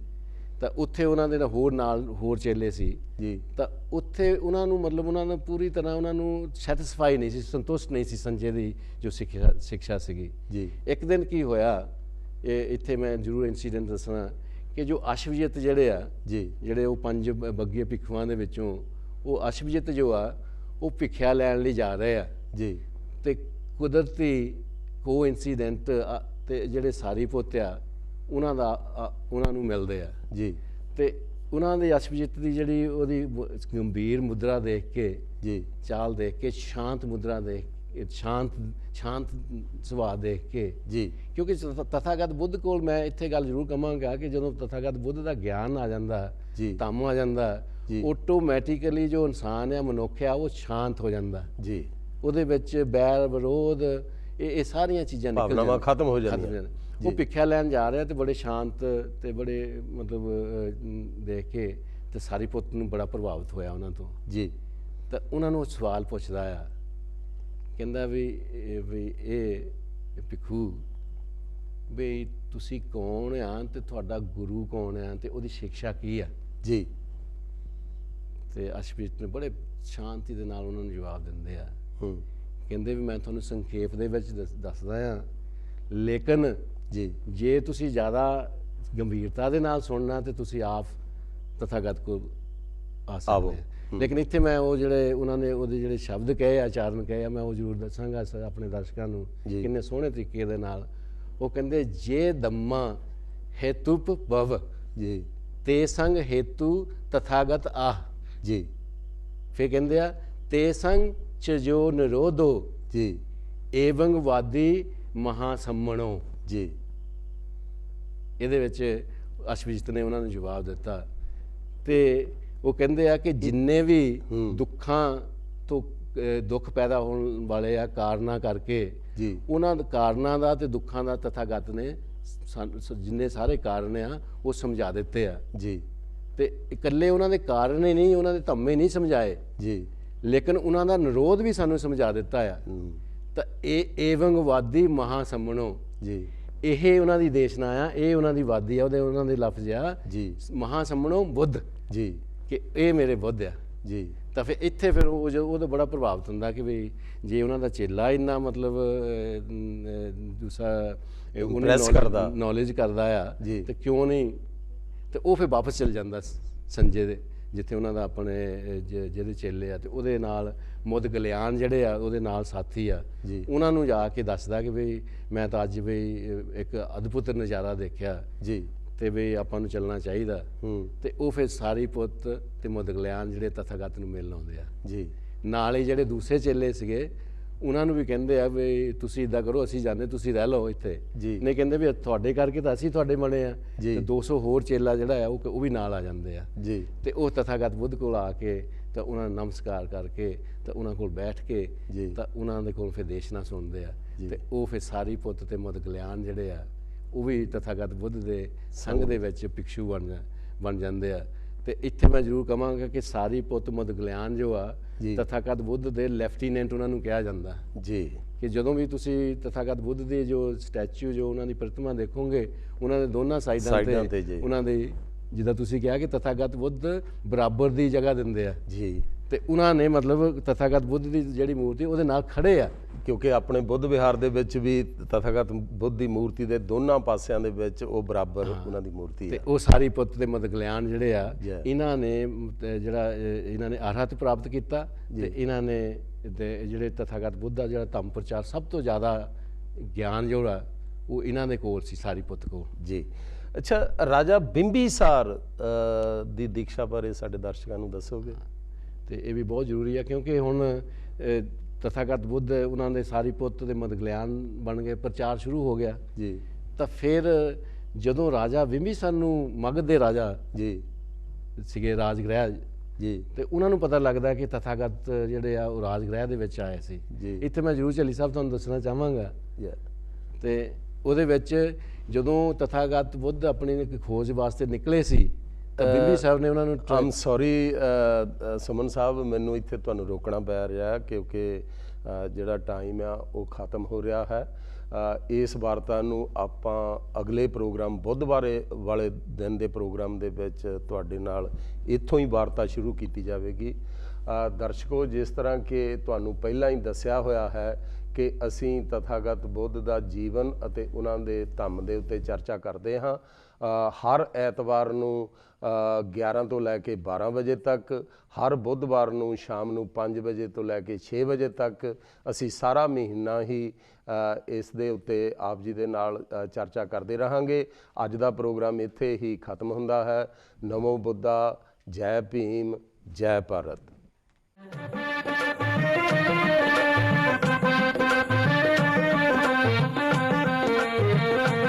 ਤਾਂ ਉੱਥੇ ਉਹਨਾਂ ਦੇ ਹੋਰ ਚੇਲੇ ਸੀ ਜੀ। ਤਾਂ ਉੱਥੇ ਉਹਨਾਂ ਨੂੰ ਮਤਲਬ ਉਹਨਾਂ ਨੂੰ ਪੂਰੀ ਤਰ੍ਹਾਂ ਉਹਨਾਂ ਨੂੰ ਸੈਟੀਸਫਾਈ ਨਹੀਂ ਸੀ, ਸੰਤੁਸ਼ਟ ਨਹੀਂ ਸੀ ਸੰਜੇ ਦੀ ਜੋ ਸਿੱਖਿਆ ਸੀਗੀ ਜੀ। ਇੱਕ ਦਿਨ ਕੀ ਹੋਇਆ, ਇਹ ਇੱਥੇ ਮੈਂ ਜ਼ਰੂਰ ਇਨਸੀਡੈਂਟ ਦੱਸਣਾ ਕਿ ਜੋ ਅਸ਼ਵਜਿਤ ਜਿਹੜੇ ਆ ਜੀ, ਜਿਹੜੇ ਉਹ 5 ਬੱਗੇ ਭਿੱਖੂਆਂ ਦੇ ਵਿੱਚੋਂ ਉਹ ਅਸ਼ਵਜਿਤ ਜੋ ਆ ਉਹ ਭਿੱਖਿਆ ਲੈਣ ਲਈ ਜਾ ਰਹੇ ਆ ਜੀ। ਤੇ ਕੁਦਰਤੀ ਕੋਇਨਸੀਡੈਂਟ ਤੇ ਜਿਹੜੇ ਸਾਰੀਪੁੱਤ ਆ ਉਹਨਾਂ ਨੂੰ ਮਿਲਦੇ ਆ ਜੀ। ਤੇ ਉਹਨਾਂ ਦੇ ਅਸ਼ਵਜਿਤ ਦੀ ਜਿਹੜੀ ਉਹਦੀ ਗੰਭੀਰ ਮੁਦਰਾ ਦੇਖ ਕੇ ਜੀ, ਚਾਲ ਦੇਖ ਕੇ, ਸ਼ਾਂਤ ਮੁਦਰਾ ਦੇਖ ਕੇ, ਸ਼ਾਂਤ ਸੁਭਾਅ ਦੇਖ ਕੇ ਜੀ, ਕਿਉਂਕਿ ਤਥਾਗਤ ਬੁੱਧ ਕੋਲ ਮੈਂ ਇੱਥੇ ਗੱਲ ਜ਼ਰੂਰ ਕਹਾਂਗਾ ਕਿ ਜਦੋਂ ਤਥਾਗਤ ਬੁੱਧ ਦਾ ਗਿਆਨ ਆ ਜਾਂਦਾ ਜੀ, ਧੰਮ ਆ ਜਾਂਦਾ, ਆਟੋਮੈਟਿਕਲੀ ਜੋ ਇਨਸਾਨ ਆ, ਮਨੁੱਖ ਆ, ਉਹ ਸ਼ਾਂਤ ਹੋ ਜਾਂਦਾ ਜੀ। ਉਹਦੇ ਵਿੱਚ ਬੈਰ ਵਿਰੋਧ ਇਹ ਸਾਰੀਆਂ ਚੀਜ਼ਾਂ ਨਿਕਲ ਜਾਂਦੀਆਂ, ਖਤਮ ਹੋ ਜਾਂਦੀਆਂ। ਉਹ ਭਿੱਖਿਆ ਲੈਣ ਜਾ ਰਿਹਾ ਤੇ ਬੜੇ ਸ਼ਾਂਤ ਤੇ ਬੜੇ ਮਤਲਬ ਦੇਖ ਕੇ ਤੇ ਸਾਰੀਪੁੱਤ ਨੂੰ ਬੜਾ ਪ੍ਰਭਾਵਿਤ ਹੋਇਆ ਉਹਨਾਂ ਤੋਂ ਜੀ। ਤਾਂ ਉਹਨਾਂ ਨੂੰ ਸਵਾਲ ਪੁੱਛਦਾ ਆ, ਕਹਿੰਦਾ ਵੀ ਇਹ ਭਿੱਖੂ ਵੀ ਤੁਸੀਂ ਕੌਣ ਆ ਤੇ ਤੁਹਾਡਾ ਗੁਰੂ ਕੌਣ ਆ ਤੇ ਉਹਦੀ ਸਿੱਖਿਆ ਕੀ ਆ ਜੀ। ਤੇ ਅਸ਼ਵਜਿਤ ਨੇ ਬੜੇ ਸ਼ਾਂਤੀ ਦੇ ਨਾਲ ਉਹਨਾਂ ਨੂੰ ਜਵਾਬ ਦਿੰਦੇ ਆ, ਕਹਿੰਦੇ ਵੀ ਮੈਂ ਤੁਹਾਨੂੰ ਸੰਖੇਪ ਦੇ ਵਿੱਚ ਦੱਸਦਾ ਆ, ਲੇਕਿਨ ਜੀ ਜੇ ਤੁਸੀਂ ਜ਼ਿਆਦਾ ਗੰਭੀਰਤਾ ਦੇ ਨਾਲ ਸੁਣਨਾ ਤੇ ਤੁਸੀਂ ਆਪ ਤਥਾਗਤ ਕੋਲ ਆ ਸਕਦੇ ਆ। ਲੇਕਿਨ ਇੱਥੇ ਮੈਂ ਉਹ ਜਿਹੜੇ ਉਹਨਾਂ ਨੇ ਉਹਦੇ ਜਿਹੜੇ ਸ਼ਬਦ ਕਹੇ, ਆਚਰਨ ਕਹੇ ਆ, ਮੈਂ ਉਹ ਜ਼ਰੂਰ ਦੱਸਾਂਗਾ ਆਪਣੇ ਦਰਸ਼ਕਾਂ ਨੂੰ ਕਿੰਨੇ ਸੋਹਣੇ ਤਰੀਕੇ ਦੇ ਨਾਲ। ਉਹ ਕਹਿੰਦੇ ਜੇ ਦੰਮਾ ਹੇਤੁਪ ਭਵ ਜੀ ਤੇ ਸੰਗ ਹੇਤੂ ਤਥਾਗਤ ਆਹ ਜੀ। ਫਿਰ ਕਹਿੰਦੇ ਆ ਤੇ ਸੰਗ ਚ ਜੋ ਨਿਰੋਧੋ ਜੀ ਏਵੰਗ ਵਾਦੀ ਮਹਾਸੰਮਣੋ ਜੀ। ਇਹਦੇ ਵਿੱਚ ਅਸ਼ਵਜਿਤ ਨੇ ਉਹਨਾਂ ਨੂੰ ਜਵਾਬ ਦਿੱਤਾ ਤੇ ਉਹ ਕਹਿੰਦੇ ਆ ਕਿ ਜਿੰਨੇ ਵੀ ਦੁੱਖਾਂ ਤੋਂ ਦੁੱਖ ਪੈਦਾ ਹੋਣ ਵਾਲੇ ਆ ਕਾਰਨਾਂ ਕਰਕੇ ਜੀ ਉਹਨਾਂ ਦੇ ਕਾਰਨਾਂ ਦਾ ਤੇ ਦੁੱਖਾਂ ਦਾ ਤਥਾਗਤ ਨੇ ਜਿੰਨੇ ਸਾਰੇ ਕਾਰਨ ਆ ਉਹ ਸਮਝਾ ਦਿੱਤੇ ਆ। ਜੀ ਤੇ ਇਕੱਲੇ ਉਹਨਾਂ ਦੇ ਕਾਰਨ ਹੀ ਨਹੀਂ, ਉਹਨਾਂ ਦੇ ਧੰਮੇ ਨਹੀਂ ਸਮਝਾਏ, ਜੀ ਲੇਕਿਨ ਉਹਨਾਂ ਦਾ ਨਿਰੋਧ ਵੀ ਸਾਨੂੰ ਸਮਝਾ ਦਿੱਤਾ ਆ। ਤਾਂ ਇਹ ਏਵੰਗਵਾਦੀ ਮਹਾਸਮਣੋ, ਜੀ ਇਹ ਉਹਨਾਂ ਦੀ ਦੇਸ਼ਨਾ ਆ, ਇਹ ਉਹਨਾਂ ਦੀ ਵਾਦੀ ਆ, ਉਹਨਾਂ ਦੇ ਲਫ਼ਜ਼ ਆ ਜੀ ਮਹਾਸਮਣੋ ਬੁੱਧ, ਜੀ ਕਿ ਇਹ ਮੇਰੇ ਬੁੱਧ ਆ। ਜੀ ਤਾਂ ਫਿਰ ਇੱਥੇ ਫਿਰ ਉਹ ਤਾਂ ਬੜਾ ਪ੍ਰਭਾਵਿਤ ਹੁੰਦਾ ਕਿ ਵੀ ਜੇ ਉਹਨਾਂ ਦਾ ਚੇਲਾ ਇੰਨਾ ਮਤਲਬ ਦੂਸਰਾ Impress ਕਰਦਾ, ਨੌਲੇਜ ਕਰਦਾ ਆ ਜੀ। ਤੇ ਕਿਉਂ ਨਹੀਂ, ਤੇ ਉਹ ਫਿਰ ਵਾਪਸ ਚਲ ਜਾਂਦਾ ਸੰਜੇ ਦੇ ਜਿੱਥੇ ਉਹਨਾਂ ਦਾ ਆਪਣੇ ਜਿਹਦੇ ਚੇਲੇ ਆ ਤੇ ਉਹਦੇ ਨਾਲ ਮੁੱਦ ਗਲਿਆਨ ਜਿਹੜੇ ਆ ਉਹਦੇ ਨਾਲ ਸਾਥੀ ਆ, ਜੀ। ਉਹਨਾਂ ਨੂੰ ਜਾ ਕੇ ਦੱਸਦਾ ਕਿ ਵੀ ਮੈਂ ਤਾਂ ਅੱਜ ਵੀ ਇੱਕ ਅਦਭੁਤ ਨਜ਼ਾਰਾ ਦੇਖਿਆ ਜੀ ਤੇ ਵੀ ਆਪਾਂ ਨੂੰ ਚੱਲਣਾ ਚਾਹੀਦਾ। ਤੇ ਉਹ ਫਿਰ ਸਾਰੀ ਪੁੱਤ ਤੇ ਮੁੱਦ ਗਲਿਆਨ ਜਿਹੜੇ ਤਥਾਗਤ ਨੂੰ ਮਿਲਣ ਆਉਂਦੇ ਆ। ਜੀ ਨਾਲ ਹੀ ਜਿਹੜੇ ਦੂਸਰੇ ਚੇਲੇ ਸੀਗੇ ਉਹਨਾਂ ਨੂੰ ਵੀ ਕਹਿੰਦੇ ਆ ਵੀ ਤੁਸੀਂ ਇਦਾਂ ਕਰੋ, ਅਸੀਂ ਜਾਂਦੇ, ਤੁਸੀਂ ਰਹਿ ਲਓ ਇੱਥੇ। ਜੀ। ਨਹੀਂ ਕਹਿੰਦੇ ਵੀ ਤੁਹਾਡੇ ਕਰਕੇ ਤਾਂ ਅਸੀਂ ਤੁਹਾਡੇ ਬਣੇ ਆ। ਜੀ। ਤੇ 200 ਹੋਰ ਚੇਲਾ ਜਿਹੜਾ ਆ ਉਹ ਵੀ ਨਾਲ ਆ ਜਾਂਦੇ ਆ। ਜੀ ਤੇ ਉਹ ਤਥਾਗਤ ਬੁੱਧ ਕੋਲ ਆ ਕੇ ਤਾਂ ਉਹਨਾਂ ਨੂੰ ਨਮਸਕਾਰ ਕਰਕੇ ਤਾਂ ਉਹਨਾਂ ਕੋਲ ਬੈਠ ਕੇ ਜੀ। ਤਾਂ ਉਹਨਾਂ ਦੇ ਕੋਲ ਫਿਰ ਦੇਸ਼ਨਾ ਸੁਣਦੇ ਆ। ਜੀ। ਤੇ ਉਹ ਫਿਰ ਸਾਰੀ ਪੁੱਤ ਤੇ ਮੁੱਦ ਗਲਿਆਨ ਜਿਹੜੇ ਆ ਉਹ ਵੀ ਤਥਾਗਤ ਬੁੱਧ ਦੇ ਸੰਗ ਦੇ ਵਿੱਚ ਭਿਕਸ਼ੂ ਬਣ ਜਾਂਦੇ ਆ। ਤੇ ਇੱਥੇ ਮੈਂ ਜ਼ਰੂਰ ਕਹਾਂਗਾ ਕਿ ਸਾਰੀ ਪੁੱਤ ਮੁੱਦ ਗਲਿਆਨ ਜੋ ਆ ਜੀ। ਤਥਾਗਤ ਬੁੱਧ ਦੇ ਲੈਫਟੀਨੈਂਟ ਉਹਨਾਂ ਨੂੰ ਕਿਹਾ ਜਾਂਦਾ ਜੀ ਕਿ ਜਦੋਂ ਵੀ ਤੁਸੀਂ ਤਥਾਗਤ ਬੁੱਧ ਦੀ ਜੋ ਸਟੈਚੂ ਜੋ ਉਹਨਾਂ ਦੀ ਪ੍ਰਤਿਮਾ ਦੇਖੋਗੇ, ਉਹਨਾਂ ਦੇ ਦੋਨਾਂ ਸਾਈਡਾਂ ਤੇ ਜੀ। ਉਹਨਾਂ ਦੇ ਜਿੱਦਾਂ ਤੁਸੀਂ ਕਿਹਾ ਕਿ ਤਥਾਗਤ ਬੁੱਧ ਬਰਾਬਰ ਦੀ ਜਗ੍ਹਾ ਦਿੰਦੇ ਆ, ਜੀ ਤੇ ਉਹਨਾਂ ਨੇ ਮਤਲਬ ਤਥਾਗਤ ਬੁੱਧ ਦੀ ਜਿਹੜੀ ਮੂਰਤੀ ਉਹਦੇ ਨਾਲ ਖੜੇ ਆ। ਕਿਉਂਕਿ ਆਪਣੇ ਬੁੱਧ ਵਿਹਾਰ ਦੇ ਵਿੱਚ ਵੀ ਤਥਾਗਤ ਬੁੱਧ ਦੀ ਮੂਰਤੀ ਦੇ ਦੋਨਾਂ ਪਾਸਿਆਂ ਦੇ ਵਿੱਚ ਉਹ ਬਰਾਬਰ ਉਹਨਾਂ ਦੀ ਮੂਰਤੀ ਤੇ ਹੈ। ਉਹ ਸਾਰੀ ਪੁੱਤ ਦੇ ਮੁੱਦ ਗਲਿਆਨ ਜਿਹੜੇ ਆ Yeah. ਇਹਨਾਂ ਨੇ ਇਹਨਾਂ ਨੇ ਅਰਹਤ ਪ੍ਰਾਪਤ ਕੀਤਾ। ਤੇ ਇਹਨਾਂ ਨੇ ਜਿਹੜੇ ਤਥਾਗਤ ਬੁੱਧ ਦਾ ਜਿਹੜਾ ਧੰਮ ਪ੍ਰਚਾਰ ਸਭ ਤੋਂ ਜ਼ਿਆਦਾ ਗਿਆਨ ਜਿਹੜਾ ਉਹ ਇਹਨਾਂ ਦੇ ਕੋਲ ਸੀ, ਸਾਰੀ ਪੁੱਤ ਕੋਲ। ਜੀ ਅੱਛਾ, ਰਾਜਾ ਬਿੰਬੀਸਾਰ ਦੀ ਦੀਕਸ਼ਾ ਬਾਰੇ ਸਾਡੇ ਦਰਸ਼ਕਾਂ ਨੂੰ ਦੱਸੋਗੇ? ਤੇ ਇਹ ਵੀ ਬਹੁਤ ਜ਼ਰੂਰੀ ਆ ਕਿਉਂਕਿ ਹੁਣ ਤਥਾਗਤ ਬੁੱਧ ਉਹਨਾਂ ਦੇ ਸਾਰੀ ਪੁੱਤ ਦੇ ਮੁੱਦ ਗਲਿਆਨ ਬਣ ਗਏ, ਪ੍ਰਚਾਰ ਸ਼ੁਰੂ ਹੋ ਗਿਆ। ਜੀ ਤਾਂ ਫਿਰ ਜਦੋਂ ਰਾਜਾ ਬਿੰਬੀਸਾਰ ਨੂੰ ਮਗਧ ਦੇ ਰਾਜਾ ਜੀ ਸੀਗੇ ਰਾਜਗ੍ਰਹਿ, ਜੀ ਤੇ ਉਹਨਾਂ ਨੂੰ ਪਤਾ ਲੱਗਦਾ ਕਿ ਤਥਾਗਤ ਜਿਹੜੇ ਆ ਉਹ ਰਾਜਗ੍ਰਹਿ ਦੇ ਵਿੱਚ ਆਏ ਸੀ। ਜੀ। ਇੱਥੇ ਮੈਂ ਜ਼ਰੂਰ ਝੱਲੀ ਸਾਹਿਬ ਤੁਹਾਨੂੰ ਦੱਸਣਾ ਚਾਹਾਂਗਾ। Yeah. ਤੇ ਉਹਦੇ ਵਿੱਚ ਜਦੋਂ ਤਥਾਗਤ ਬੁੱਧ ਆਪਣੀ ਖੋਜ ਵਾਸਤੇ ਨਿਕਲੇ ਸੀ ਤਾਂ ਬਿੰਬੀ ਸਾਹਿਬ ਨੇ ਉਹਨਾਂ ਨੂੰ ਆਮ ਸੌਰੀ ਸੁਮਨ ਸਾਹਿਬ, ਮੈਨੂੰ ਇੱਥੇ ਤੁਹਾਨੂੰ ਰੋਕਣਾ ਪੈ ਰਿਹਾ ਕਿਉਂਕਿ ਜਿਹੜਾ ਟਾਈਮ ਆ ਉਹ ਖਤਮ ਹੋ ਰਿਹਾ ਹੈ। ਇਸ ਵਾਰਤਾ ਨੂੰ ਆਪਾਂ ਅਗਲੇ ਪ੍ਰੋਗਰਾਮ ਬੁੱਧਵਾਰ ਵਾਲੇ ਦਿਨ ਦੇ ਪ੍ਰੋਗਰਾਮ ਦੇ ਵਿੱਚ ਤੁਹਾਡੇ ਨਾਲ ਇੱਥੋਂ ਹੀ ਵਾਰਤਾ ਸ਼ੁਰੂ ਕੀਤੀ ਜਾਵੇਗੀ। ਦਰਸ਼ਕੋ, ਜਿਸ ਤਰ੍ਹਾਂ ਕਿ ਤੁਹਾਨੂੰ ਪਹਿਲਾਂ ਹੀ ਦੱਸਿਆ ਹੋਇਆ ਹੈ ਕਿ ਅਸੀਂ ਤਥਾਗਤ ਬੁੱਧ ਦਾ ਜੀਵਨ ਅਤੇ ਉਹਨਾਂ ਦੇ ਧੰਮ ਦੇ ਉੱਤੇ ਚਰਚਾ ਕਰਦੇ ਹਾਂ। ਹਰ ਐਤਵਾਰ ਨੂੰ 11 ਤੋਂ ਲੈ ਕੇ 12 ਵਜੇ ਤੱਕ, ਹਰ ਬੁੱਧਵਾਰ ਨੂੰ ਸ਼ਾਮ ਨੂੰ 5 ਵਜੇ ਤੋਂ ਲੈ ਕੇ 6 ਵਜੇ ਤੱਕ ਅਸੀਂ ਸਾਰਾ ਮਹੀਨਾ ਹੀ ਇਸ ਦੇ ਉੱਤੇ ਆਪ ਜੀ ਦੇ ਨਾਲ ਚਰਚਾ ਕਰਦੇ ਰਹਾਂਗੇ। ਅੱਜ ਦਾ ਪ੍ਰੋਗਰਾਮ ਇੱਥੇ ਹੀ ਖਤਮ ਹੁੰਦਾ ਹੈ। ਨਮੋ ਬੁੱਧਾ, ਜੈ ਭੀਮ, ਜੈ ਭਾਰਤ।